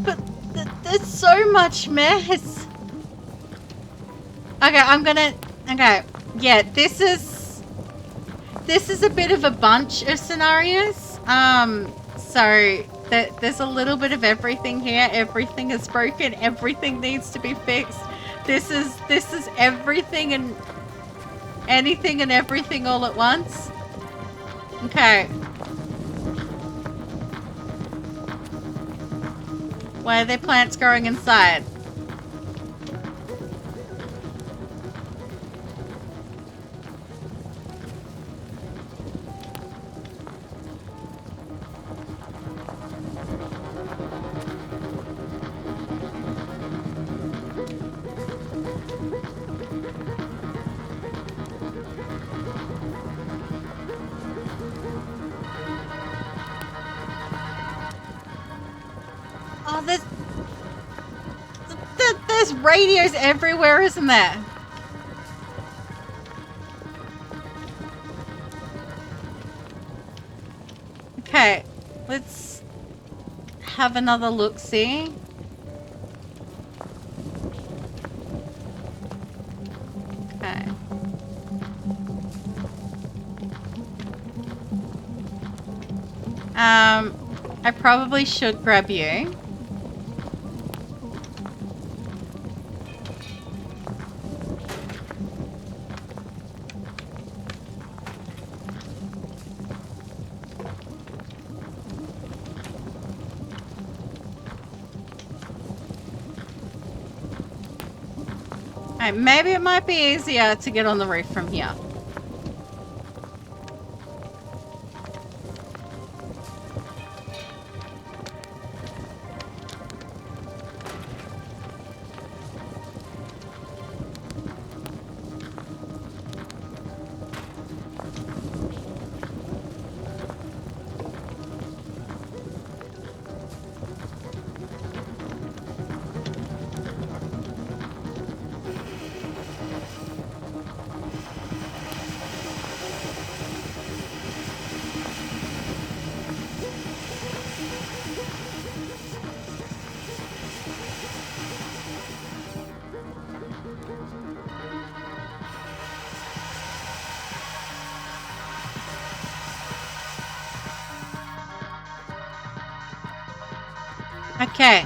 But there's so much mess. Okay, okay, yeah, this is a bit of a bunch of scenarios. So there's a little bit of everything here. Everything is broken. Everything needs to be fixed. This is everything and anything and everything all at once. Okay. Why are there plants growing inside? Oh, there's radios everywhere, isn't there? Okay, let's have another look-see. Okay. I probably should grab you. Alright, maybe it might be easier to get on the roof from here. Okay.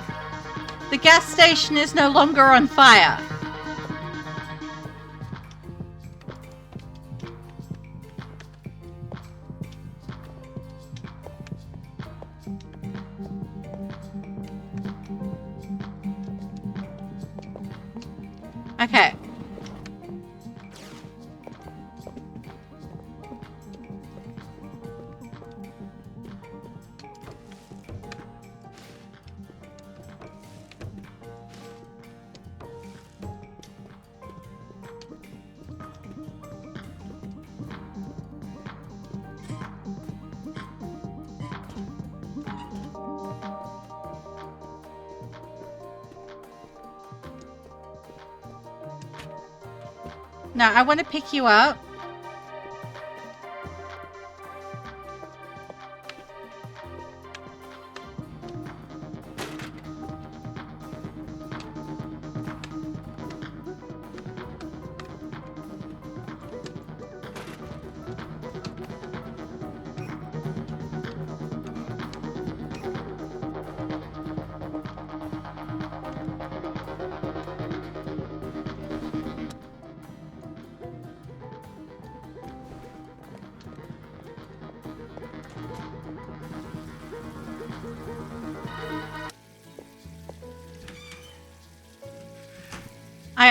The gas station is no longer on fire. Okay. Now, I want to pick you up.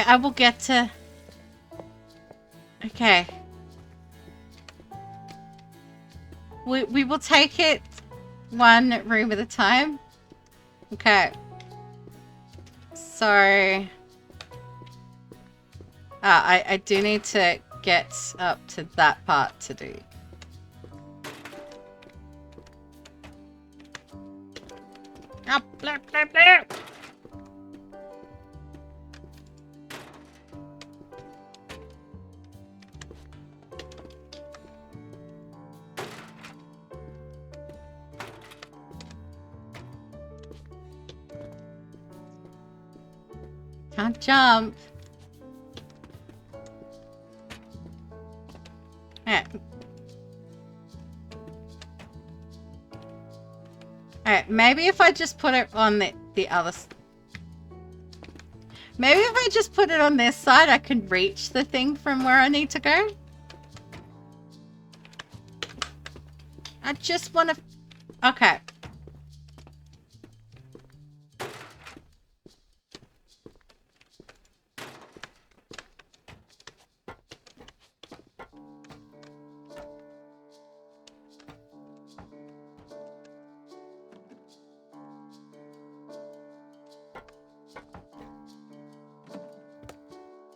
I will get to... Okay. We will take it one room at a time. Okay. So... I do need to get up to that part to do. Oh, blah, blah, blah. Can't jump. Alright. Alright, maybe if I just put it on the other... Maybe if I just put it on this side, I can reach the thing from where I need to go. I just want to... Okay.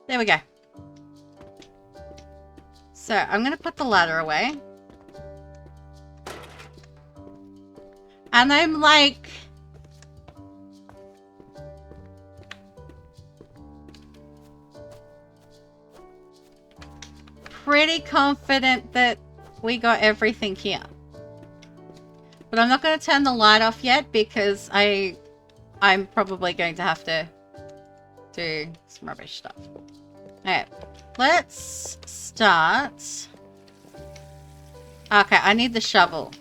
There we go. So, I'm going to put the ladder away. And I'm like... pretty confident that we got everything here. But I'm not going to turn the light off yet because I'm probably going to have to do some rubbish stuff. Alright, let's start. Okay, I need the shovel.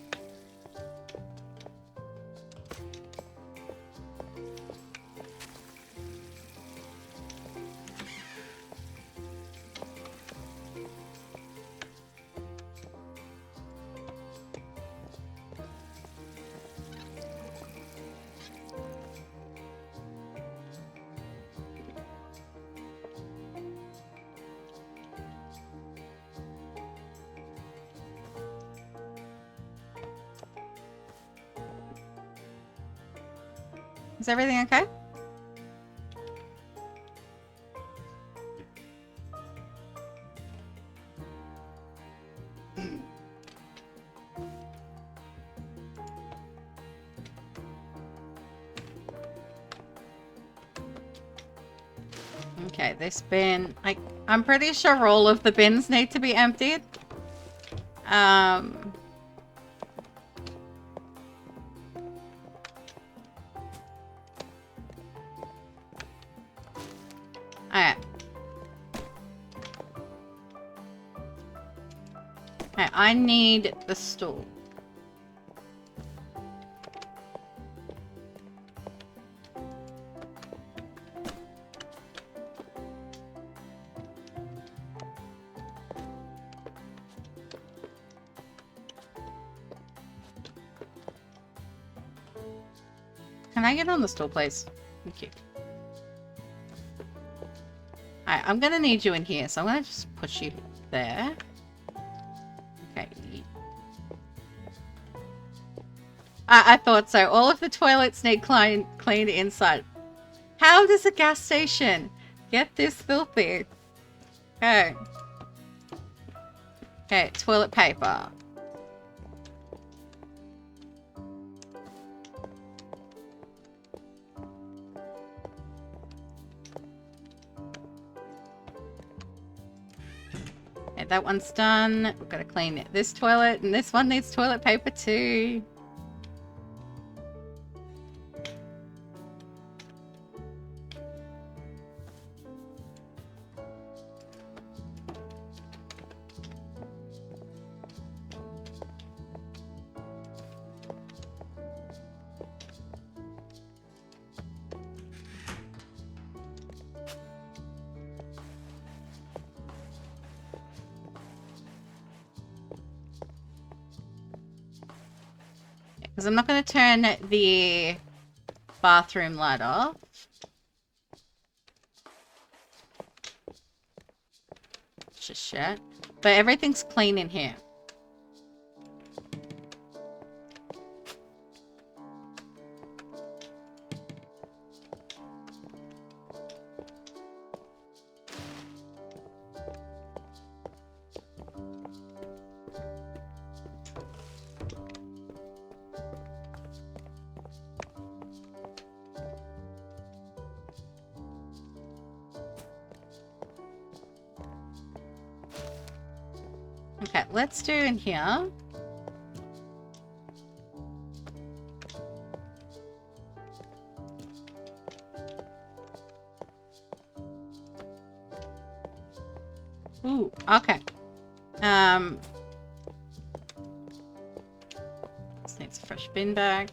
Is everything okay? Okay, this bin, I'm pretty sure all of the bins need to be emptied. Alright. Okay, I need the stool. Can I get on the stool, please? Thank you. Alright, I'm gonna need you in here, so I'm gonna just push you there. Okay. I thought so. All of the toilets need cleaned inside. How does a gas station get this filthy? Okay. Okay, toilet paper. Okay, that one's done. We've got to clean this toilet, and this one needs toilet paper too. Because I'm not going to turn the bathroom light off. Just shit. But everything's clean in here. Okay, let's do in here. Ooh, okay. This needs a fresh bin bag.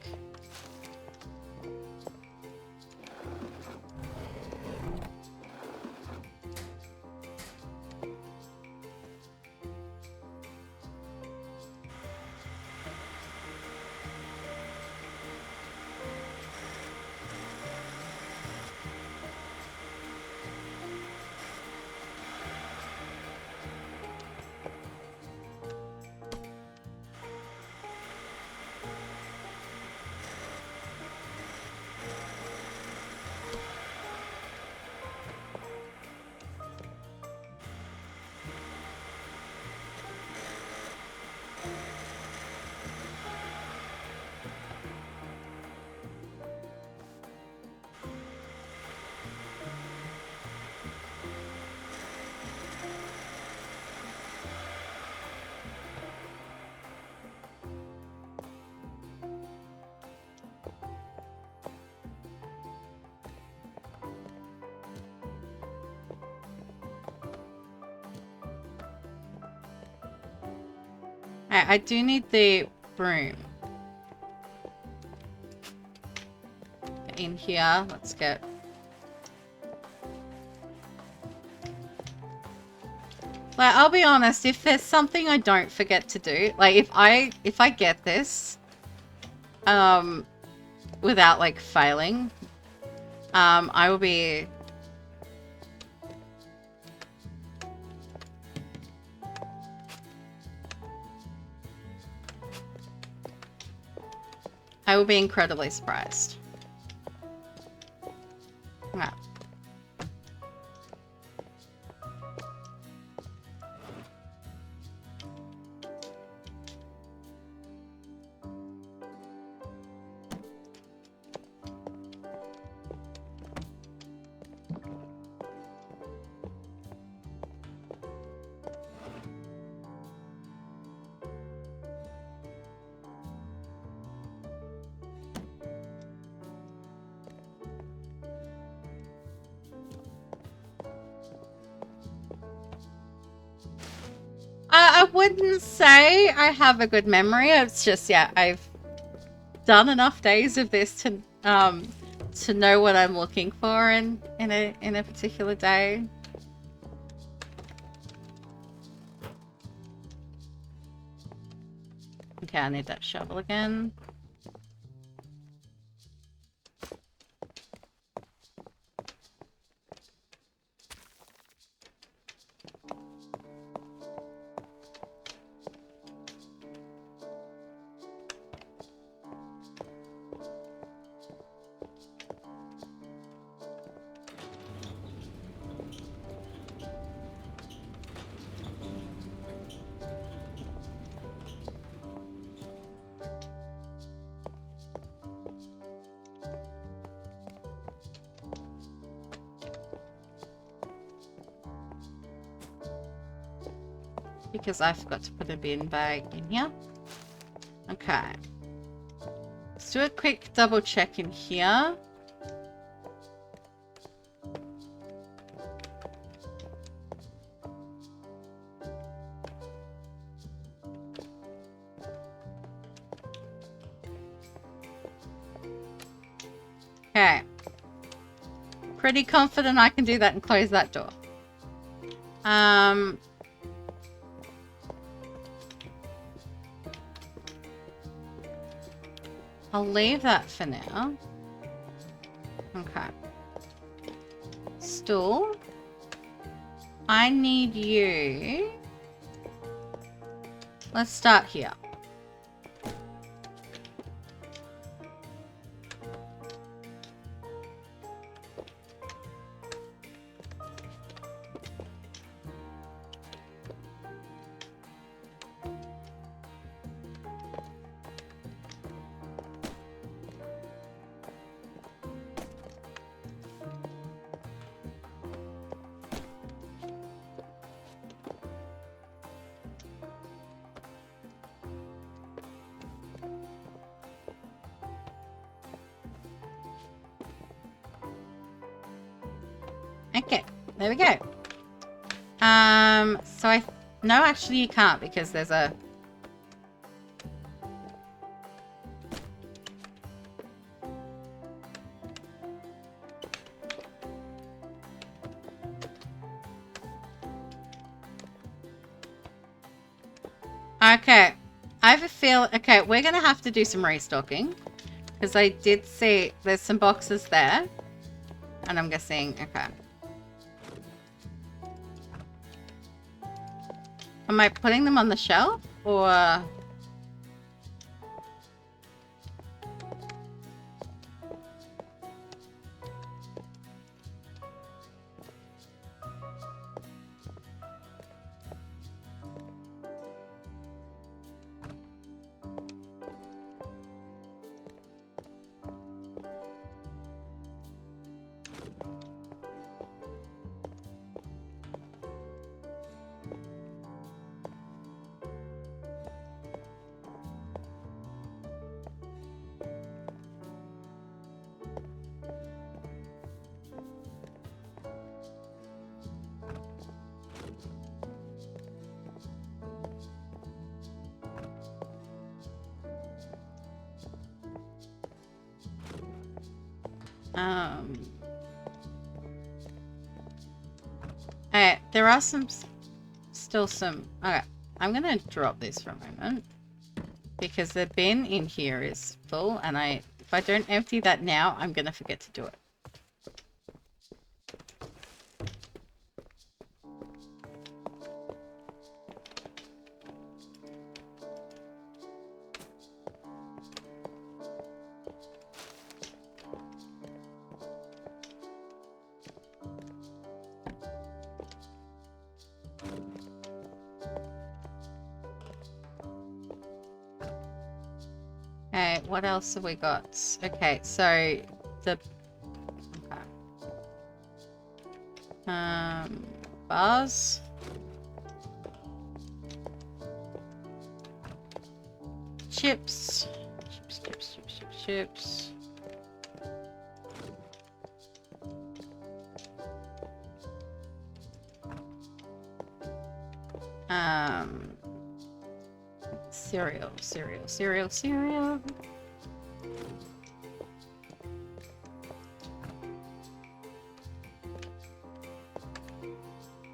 I do need the broom. In here, let's get... Like, I'll be honest, if there's something I don't forget to do, like, if I get this, without, like, failing, I will be... I will be incredibly surprised. Yeah. I wouldn't say I have a good memory. It's just, yeah, I've done enough days of this to know what I'm looking for in a particular day. Okay, I need that shovel again. Because I forgot to put a bin bag in here. Okay. Let's do a quick double check in here. Okay. Pretty confident I can do that and close that door. I'll leave that for now. Okay. Stool. I need you. Let's start here. Okay, there we go. So no, actually you can't because there's a... Okay, I have a feel... Okay, we're going to have to do some restocking because I did see there's some boxes there and I'm guessing... Okay. Am I putting them on the shelf or... Alright, there are still some... Okay, I'm gonna drop this for a moment. Because the bin in here is full and if I don't empty that now, I'm gonna forget to do it. Okay, what else have we got? Okay, so the bars. Chips. Chips. Cereal.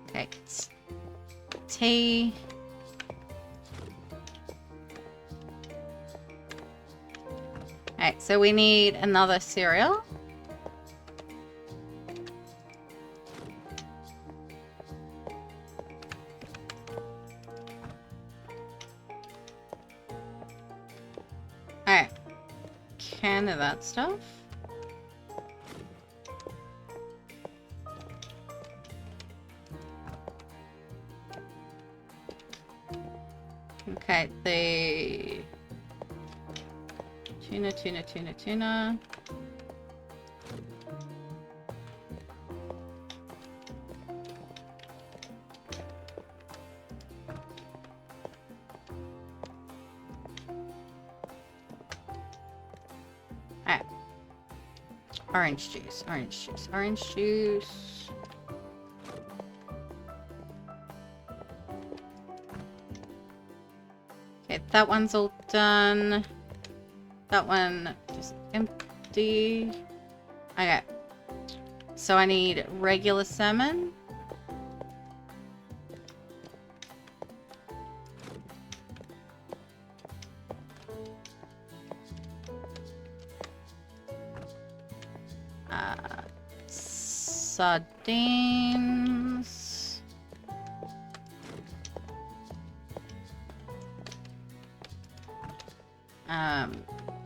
Okay. Tea. Alright, so we need another cereal. Alright. Can of that stuff. Okay, the tuna. Alright. Orange juice. Okay, that one's all done. That one just empty. Okay. So I need regular salmon. Sardines.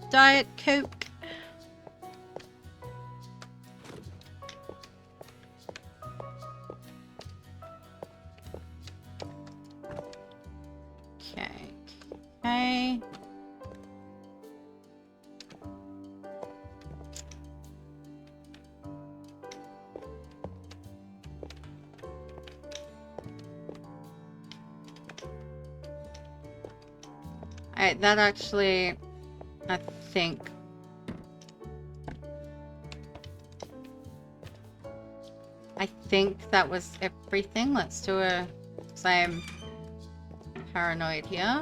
Diet Coke. Okay. Alright, that actually, I think that was everything. Let's do a, because I am paranoid here.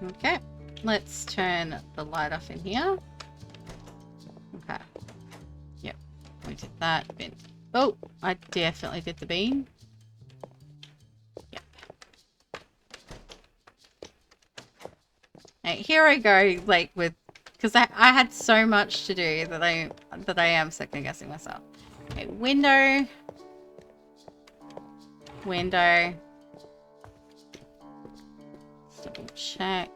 Okay, let's turn the light off in here. Okay. Yep, we did that. Bin. Oh, I definitely did the bean. Yep. Right, here I go, like with, because I had so much to do that I am second guessing myself. Okay, window. Let's double check.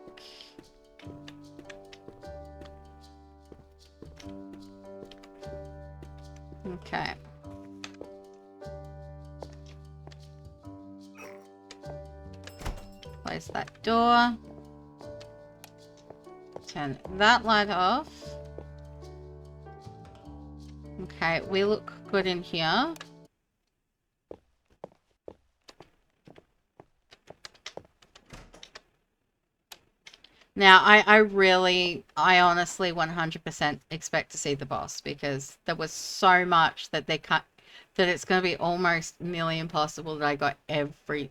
Okay. Close that door. Turn that light off. Okay, we look good in here. Now, I honestly 100% expect to see the boss, because there was so much that they cut, that it's going to be almost nearly impossible that I got every...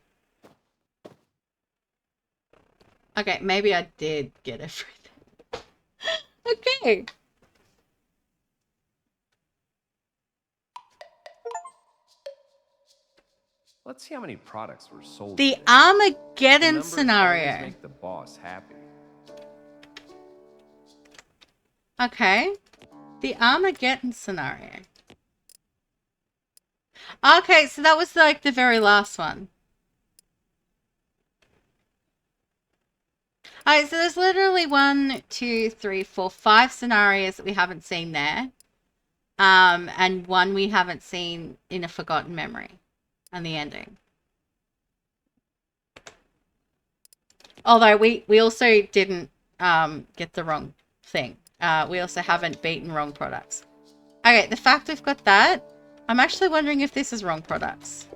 Okay, maybe I did get everything. Okay. Let's see how many products were sold. The today. Armageddon The numbers scenario. always make the boss happy. Okay. The Armageddon scenario. Okay, so that was like the very last one. Alright, so there's literally 1, 2, 3, 4, 5 scenarios that we haven't seen there. And one we haven't seen in A Forgotten Memory. And the ending. Although we also didn't get the wrong thing. We also haven't beaten wrong products. Okay, the fact we've got that, I'm actually wondering if this is wrong products.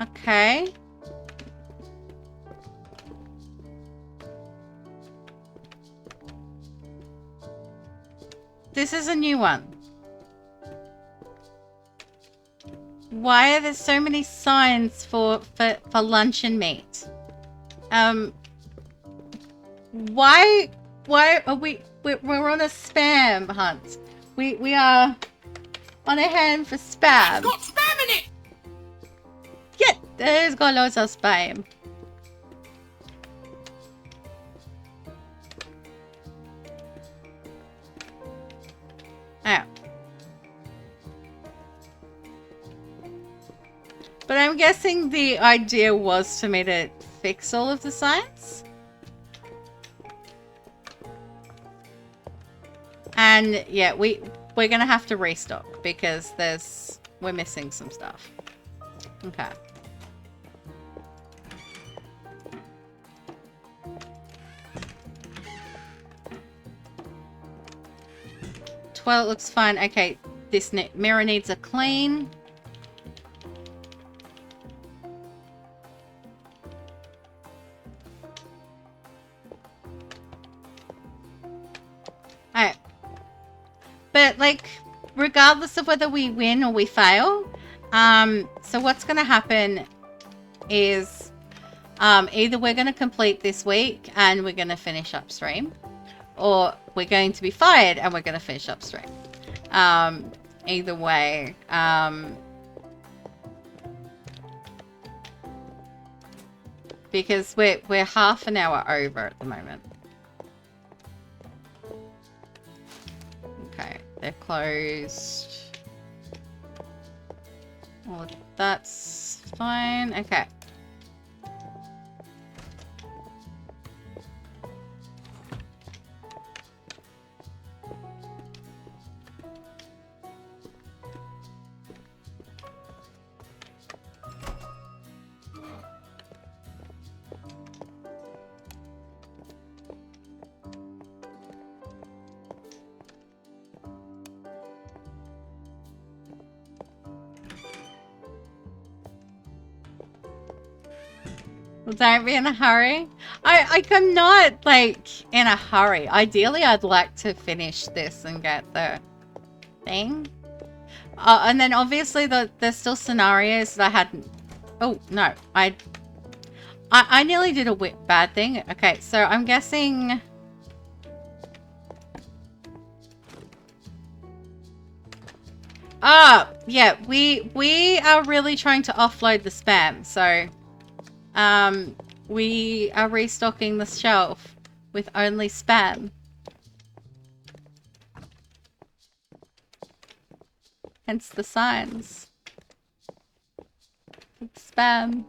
Okay. This is a new one. Why are there so many signs for luncheon meat? Why are we're on a spam hunt? We are on a hand for spam. It's got spam in it! Yeah, there's got loads of spam. Oh. But I'm guessing the idea was for me to fix all of the signs. And yeah, we're gonna have to restock because we're missing some stuff. Okay. Toilet looks fine. Okay, this mirror needs a clean. Alright. But, like, regardless of whether we win or we fail, so what's going to happen is either we're going to complete this week and we're going to finish upstream, or we're going to be fired and we're going to finish upstream. Either way. Because we're half an hour over at the moment. Okay, they're closed. Well, that's fine. Okay. Don't be in a hurry. I'm not, like, in a hurry. Ideally, I'd like to finish this and get the thing. And then, obviously, there's still scenarios that I hadn't... Oh, no. I nearly did a bad thing. Okay, so I'm guessing... Yeah, we are really trying to offload the spam, so... we are restocking the shelf with only spam. Hence the signs. It's spam.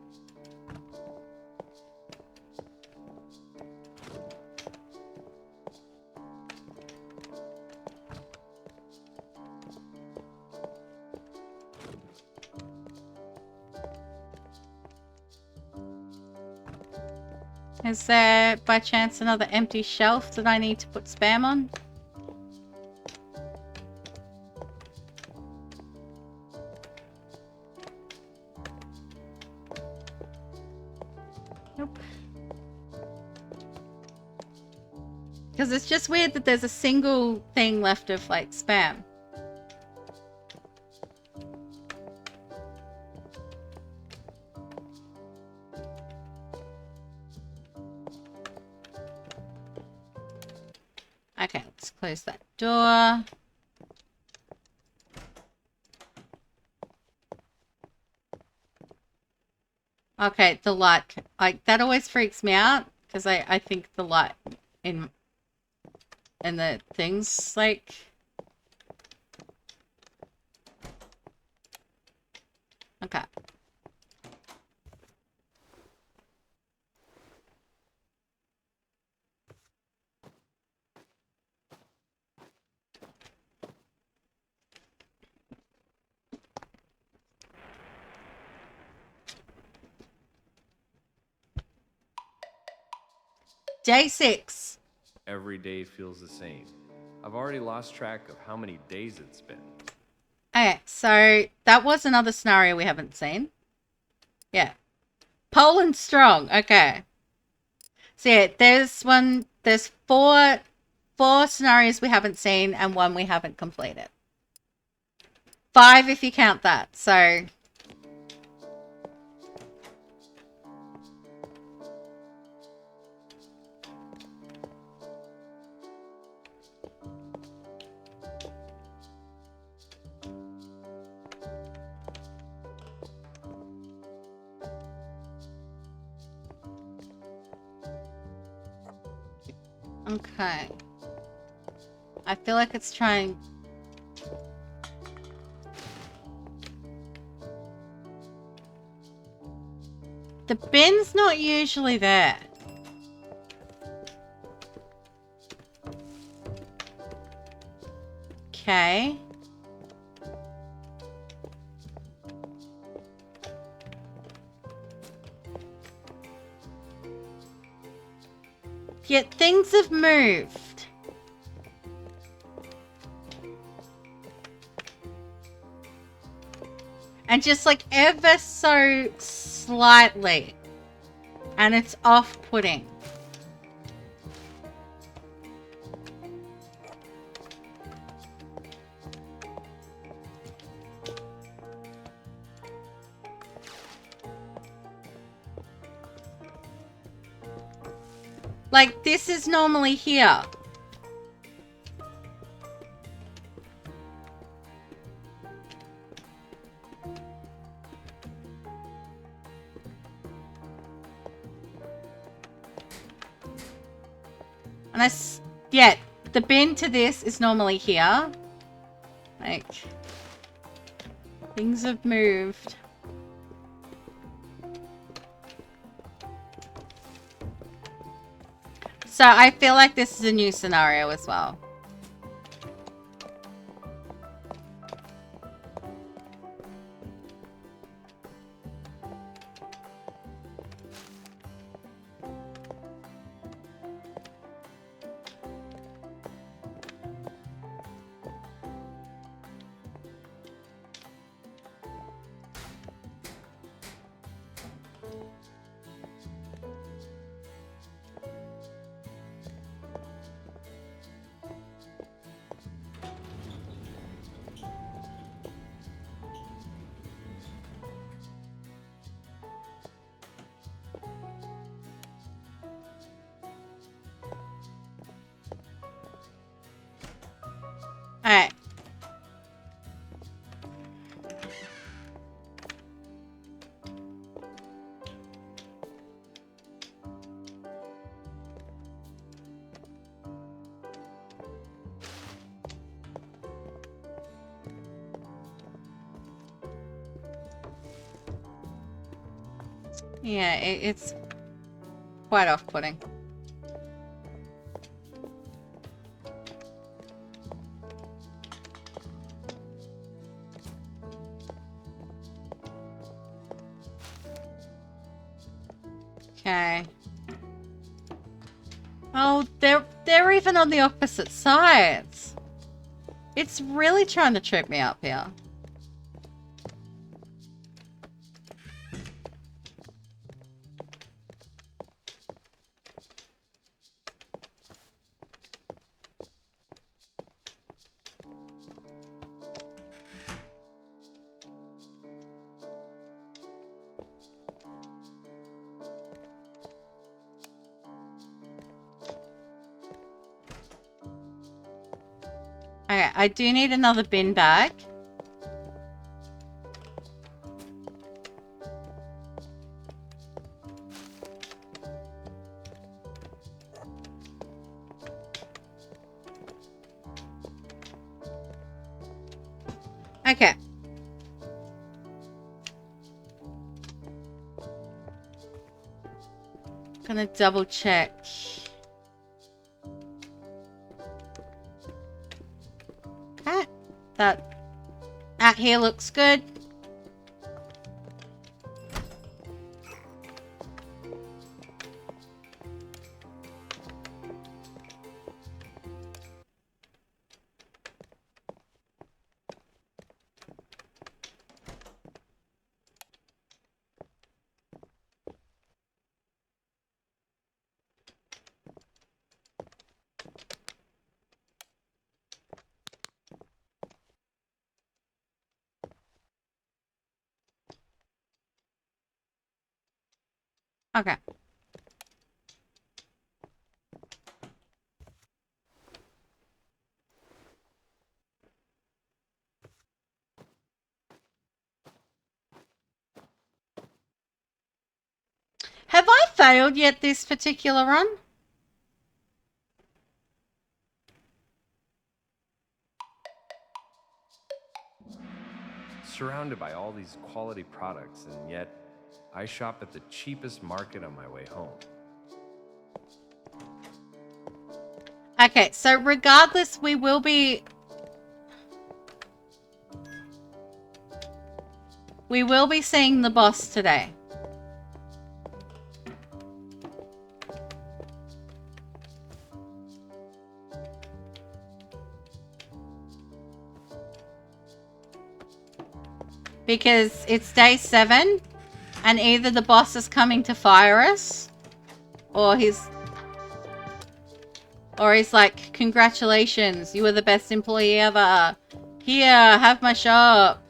Is there, by chance, another empty shelf that I need to put spam on? Nope. Because it's just weird that there's a single thing left of, like, spam. Okay, let's close that door. Okay, the light. That always freaks me out because I think the light in the things, like... Okay. Day 6. Every day feels the same. I've already lost track of how many days it's been. Okay, so that was another scenario we haven't seen. Yeah. Poland strong. Okay. So yeah, there's four scenarios we haven't seen and one we haven't completed. 5 if you count that. So okay. I feel like it's trying. The bin's not usually there. Okay. Yet things have moved. And just like ever so slightly. And it's off-putting. Like, this is normally here. And yeah, the bin to this is normally here. Like, things have moved. So I feel like this is a new scenario as well. Alright. Yeah, it's quite off-putting. Okay. Oh, they're even on the opposite sides. It's really trying to trip me up here. Okay, I do need another bin bag. Okay. Gonna double check. Okay. That here looks good. Okay. Have I failed yet this particular run? Surrounded by all these quality products, and yet I shop at the cheapest market on my way home. Okay, so regardless, we will be seeing the boss today. Because it's day 7, and either the boss is coming to fire us, or he's like, congratulations, you were the best employee ever. Here, have my shop.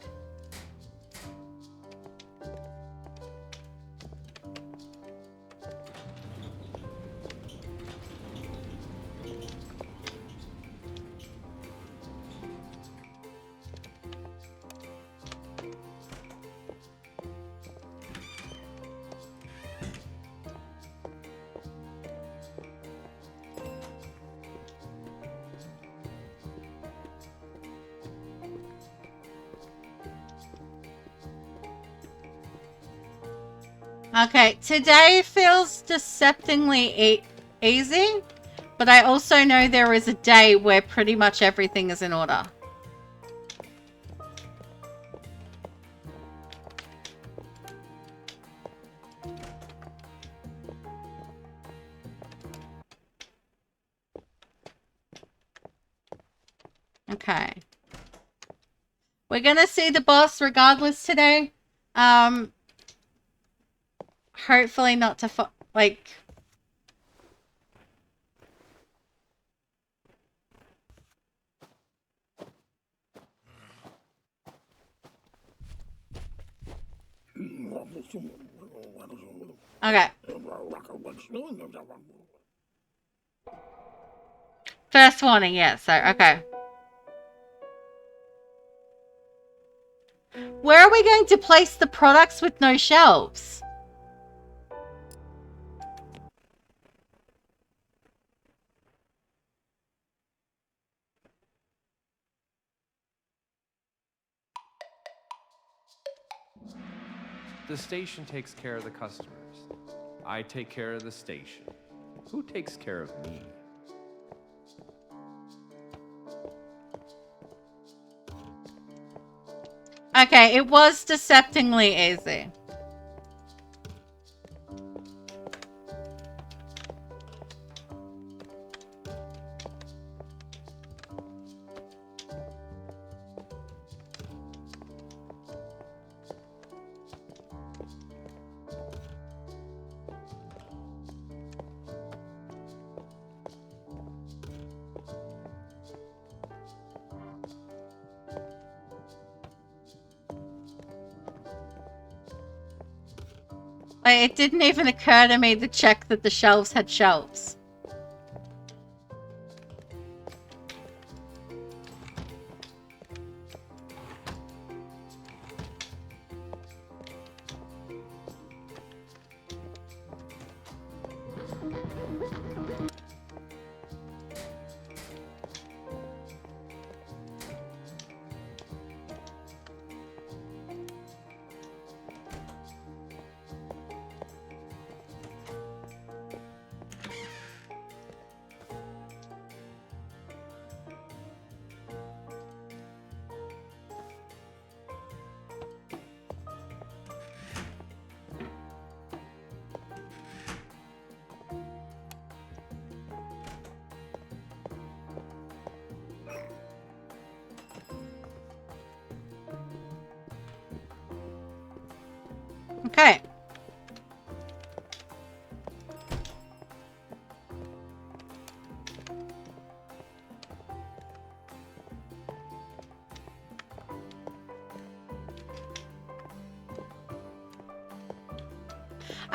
Okay, today feels deceptively easy, but I also know there is a day where pretty much everything is in order. Okay. We're gonna see the boss regardless today. Hopefully not to like... Okay. First warning, yeah, so, okay. Where are we going to place the products with no shelves? The station takes care of the customers. I take care of the station. Who takes care of me? Okay, it was deceptively easy. Like, it didn't even occur to me to check that the shelves had shelves. Okay.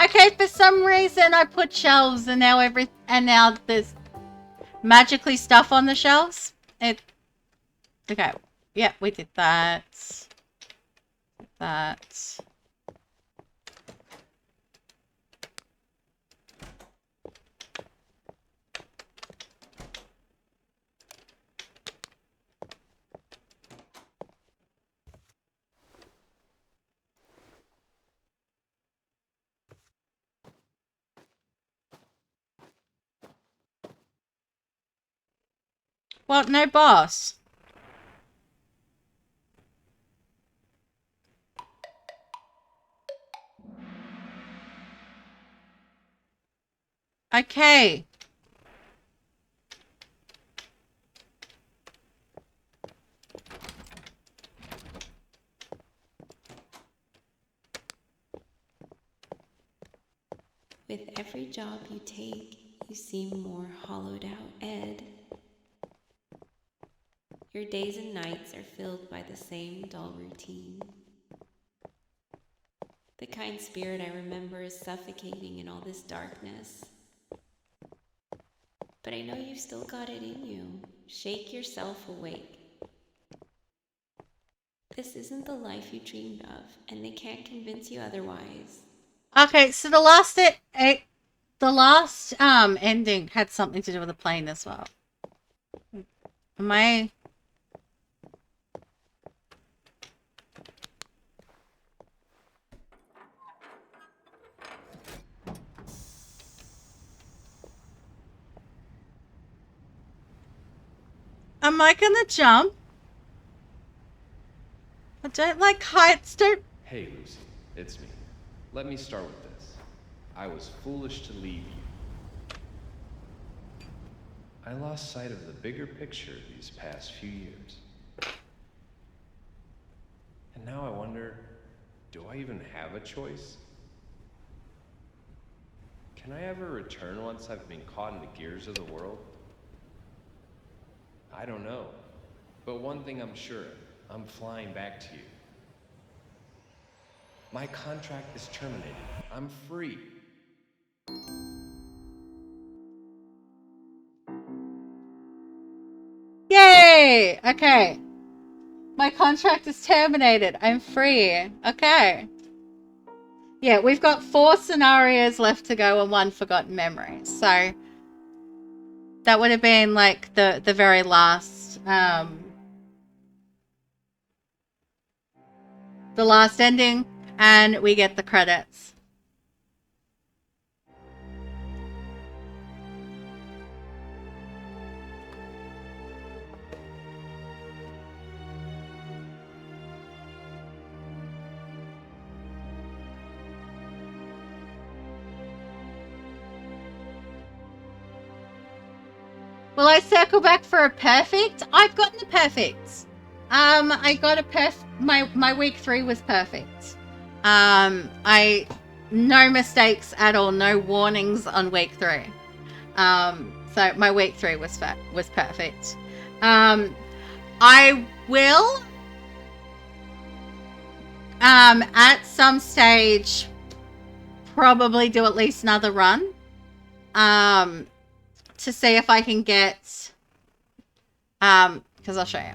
Okay, for some reason I put shelves and now there's magically stuff on the shelves. Okay. Yeah, we did that. That. Well, no boss. Okay. With every job you take, you seem more hollowed out, Ed. Your days and nights are filled by the same dull routine. The kind spirit I remember is suffocating in all this darkness. But I know you've still got it in you. Shake yourself awake. This isn't the life you dreamed of, and they can't convince you otherwise. Okay, so the last ending had something to do with a plane as well. Am I? Am I gonna jump? I don't like heights. Don't. Hey, Lucy, it's me. Let me start with this. I was foolish to leave you. I lost sight of the bigger picture these past few years. And now I wonder, do I even have a choice? Can I ever return once I've been caught in the gears of the world? I don't know. But one thing I'm sure of, I'm flying back to you. My contract is terminated. I'm free. Yay! Okay. My contract is terminated. I'm free. Okay. Yeah, we've got 4 scenarios left to go and 1 forgotten memory. So that would have been like the very last the last ending, and we get the credits. Will I circle back for a perfect? I've gotten a perfect. I got a my week 3 was perfect. I no mistakes at all, no warnings on week 3. So my week 3 was perfect. I will at some stage probably do at least another run. To see if I can get because I'll show you.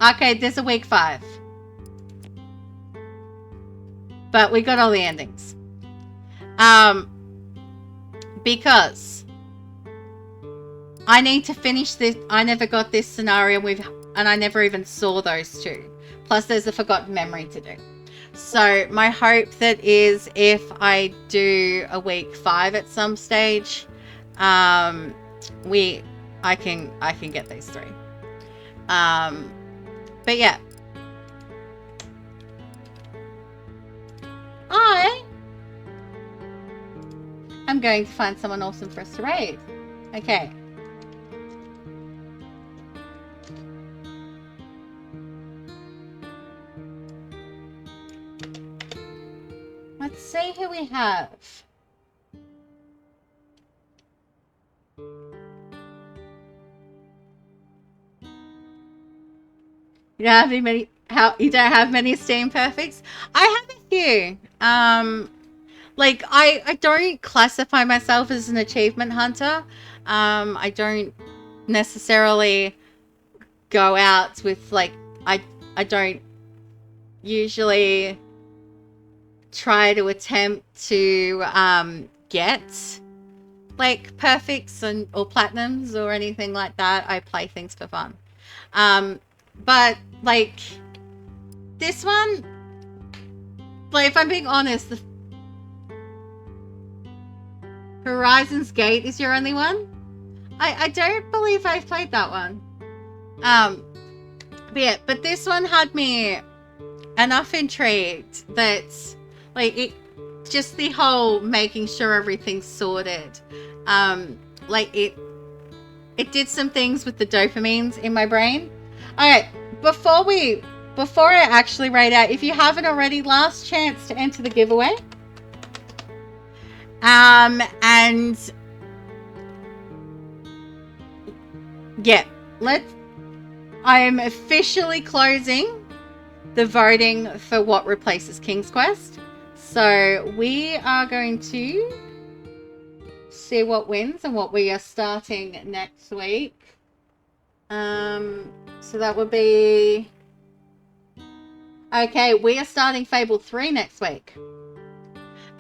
Okay, there's a week 5. But we got all the endings. Because I need to finish this. I never got this scenario and I never even saw those 2. Plus there's a forgotten memory to do. So my hope that is if I do a week 5 at some stage, I can get these 3. But yeah. I'm going to find someone awesome for us to raid. Okay. Let's see who we have. You don't have How you don't have many Steam Perfects? I have a few. Like I don't classify myself as an achievement hunter. I don't necessarily go out with like I don't usually try to attempt to get like perfects or platinums or anything like that. I play things for fun. But like this one, like if I'm being honest, the Horizon's Gate is your only one. I don't believe I've played that one. But this one had me enough intrigued that like it just the whole making sure everything's sorted. Like it did some things with the dopamines in my brain. Alright, before I actually rate out, if you haven't already, last chance to enter the giveaway. And yeah, I am officially closing the voting for what replaces King's Quest. So we are going to see what wins and what we are starting next week. So that would be... Okay, we are starting Fable 3 next week.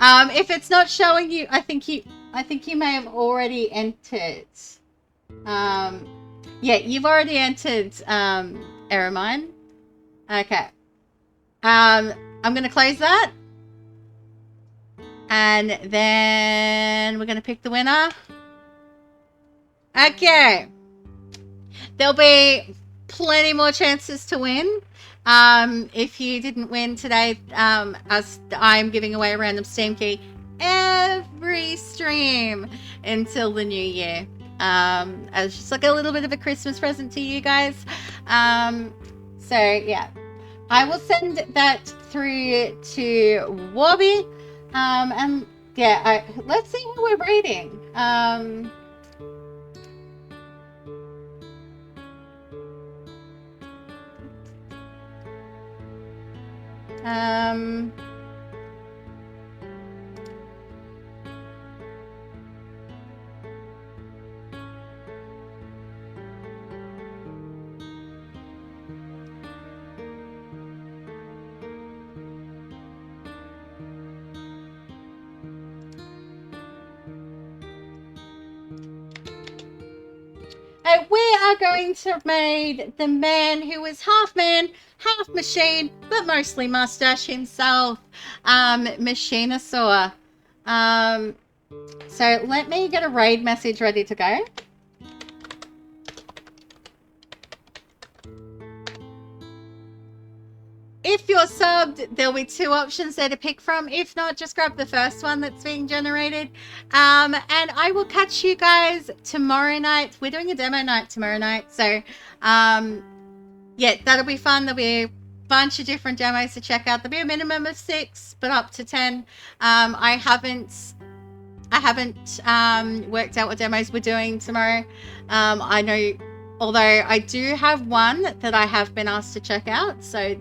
If it's not showing you, I think you may have already entered. Yeah, you've already entered Eremine. Okay. I'm going to close that. And then we're going to pick the winner. Okay. There'll be plenty more chances to win. If you didn't win today, as I'm giving away a random Steam key every stream until the new year. As just like a little bit of a Christmas present to you guys. So yeah, I will send that through to Warby. And yeah, let's see who we're rating. We are going to raid the man who is half man, half machine, but mostly mustache himself, Machinosaur. So let me get a raid message ready to go. If you're subbed, there'll be 2 options there to pick from. If not, just grab the first one that's being generated. And I will catch you guys tomorrow night. We're doing a demo night tomorrow night. So, yeah, that'll be fun. There'll be a bunch of different demos to check out. There'll be a minimum of 6, but up to 10. I haven't worked out what demos we're doing tomorrow. I know, although I do have one that I have been asked to check out. So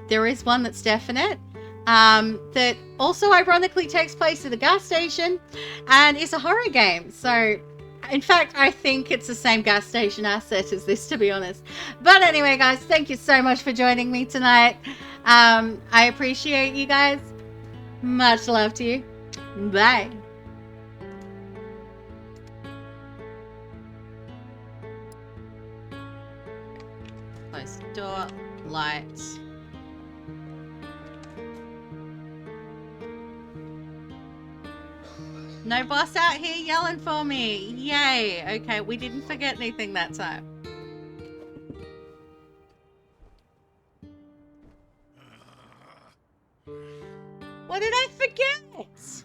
there is one that's definite, that also ironically takes place at a gas station and is a horror game. So in fact, I think it's the same gas station asset as this, to be honest. But anyway, guys, thank you so much for joining me tonight. I appreciate you guys. Much love to you. Bye. Close the door. Lights. No boss out here yelling for me. Yay. Okay, we didn't forget anything that time. What did I forget?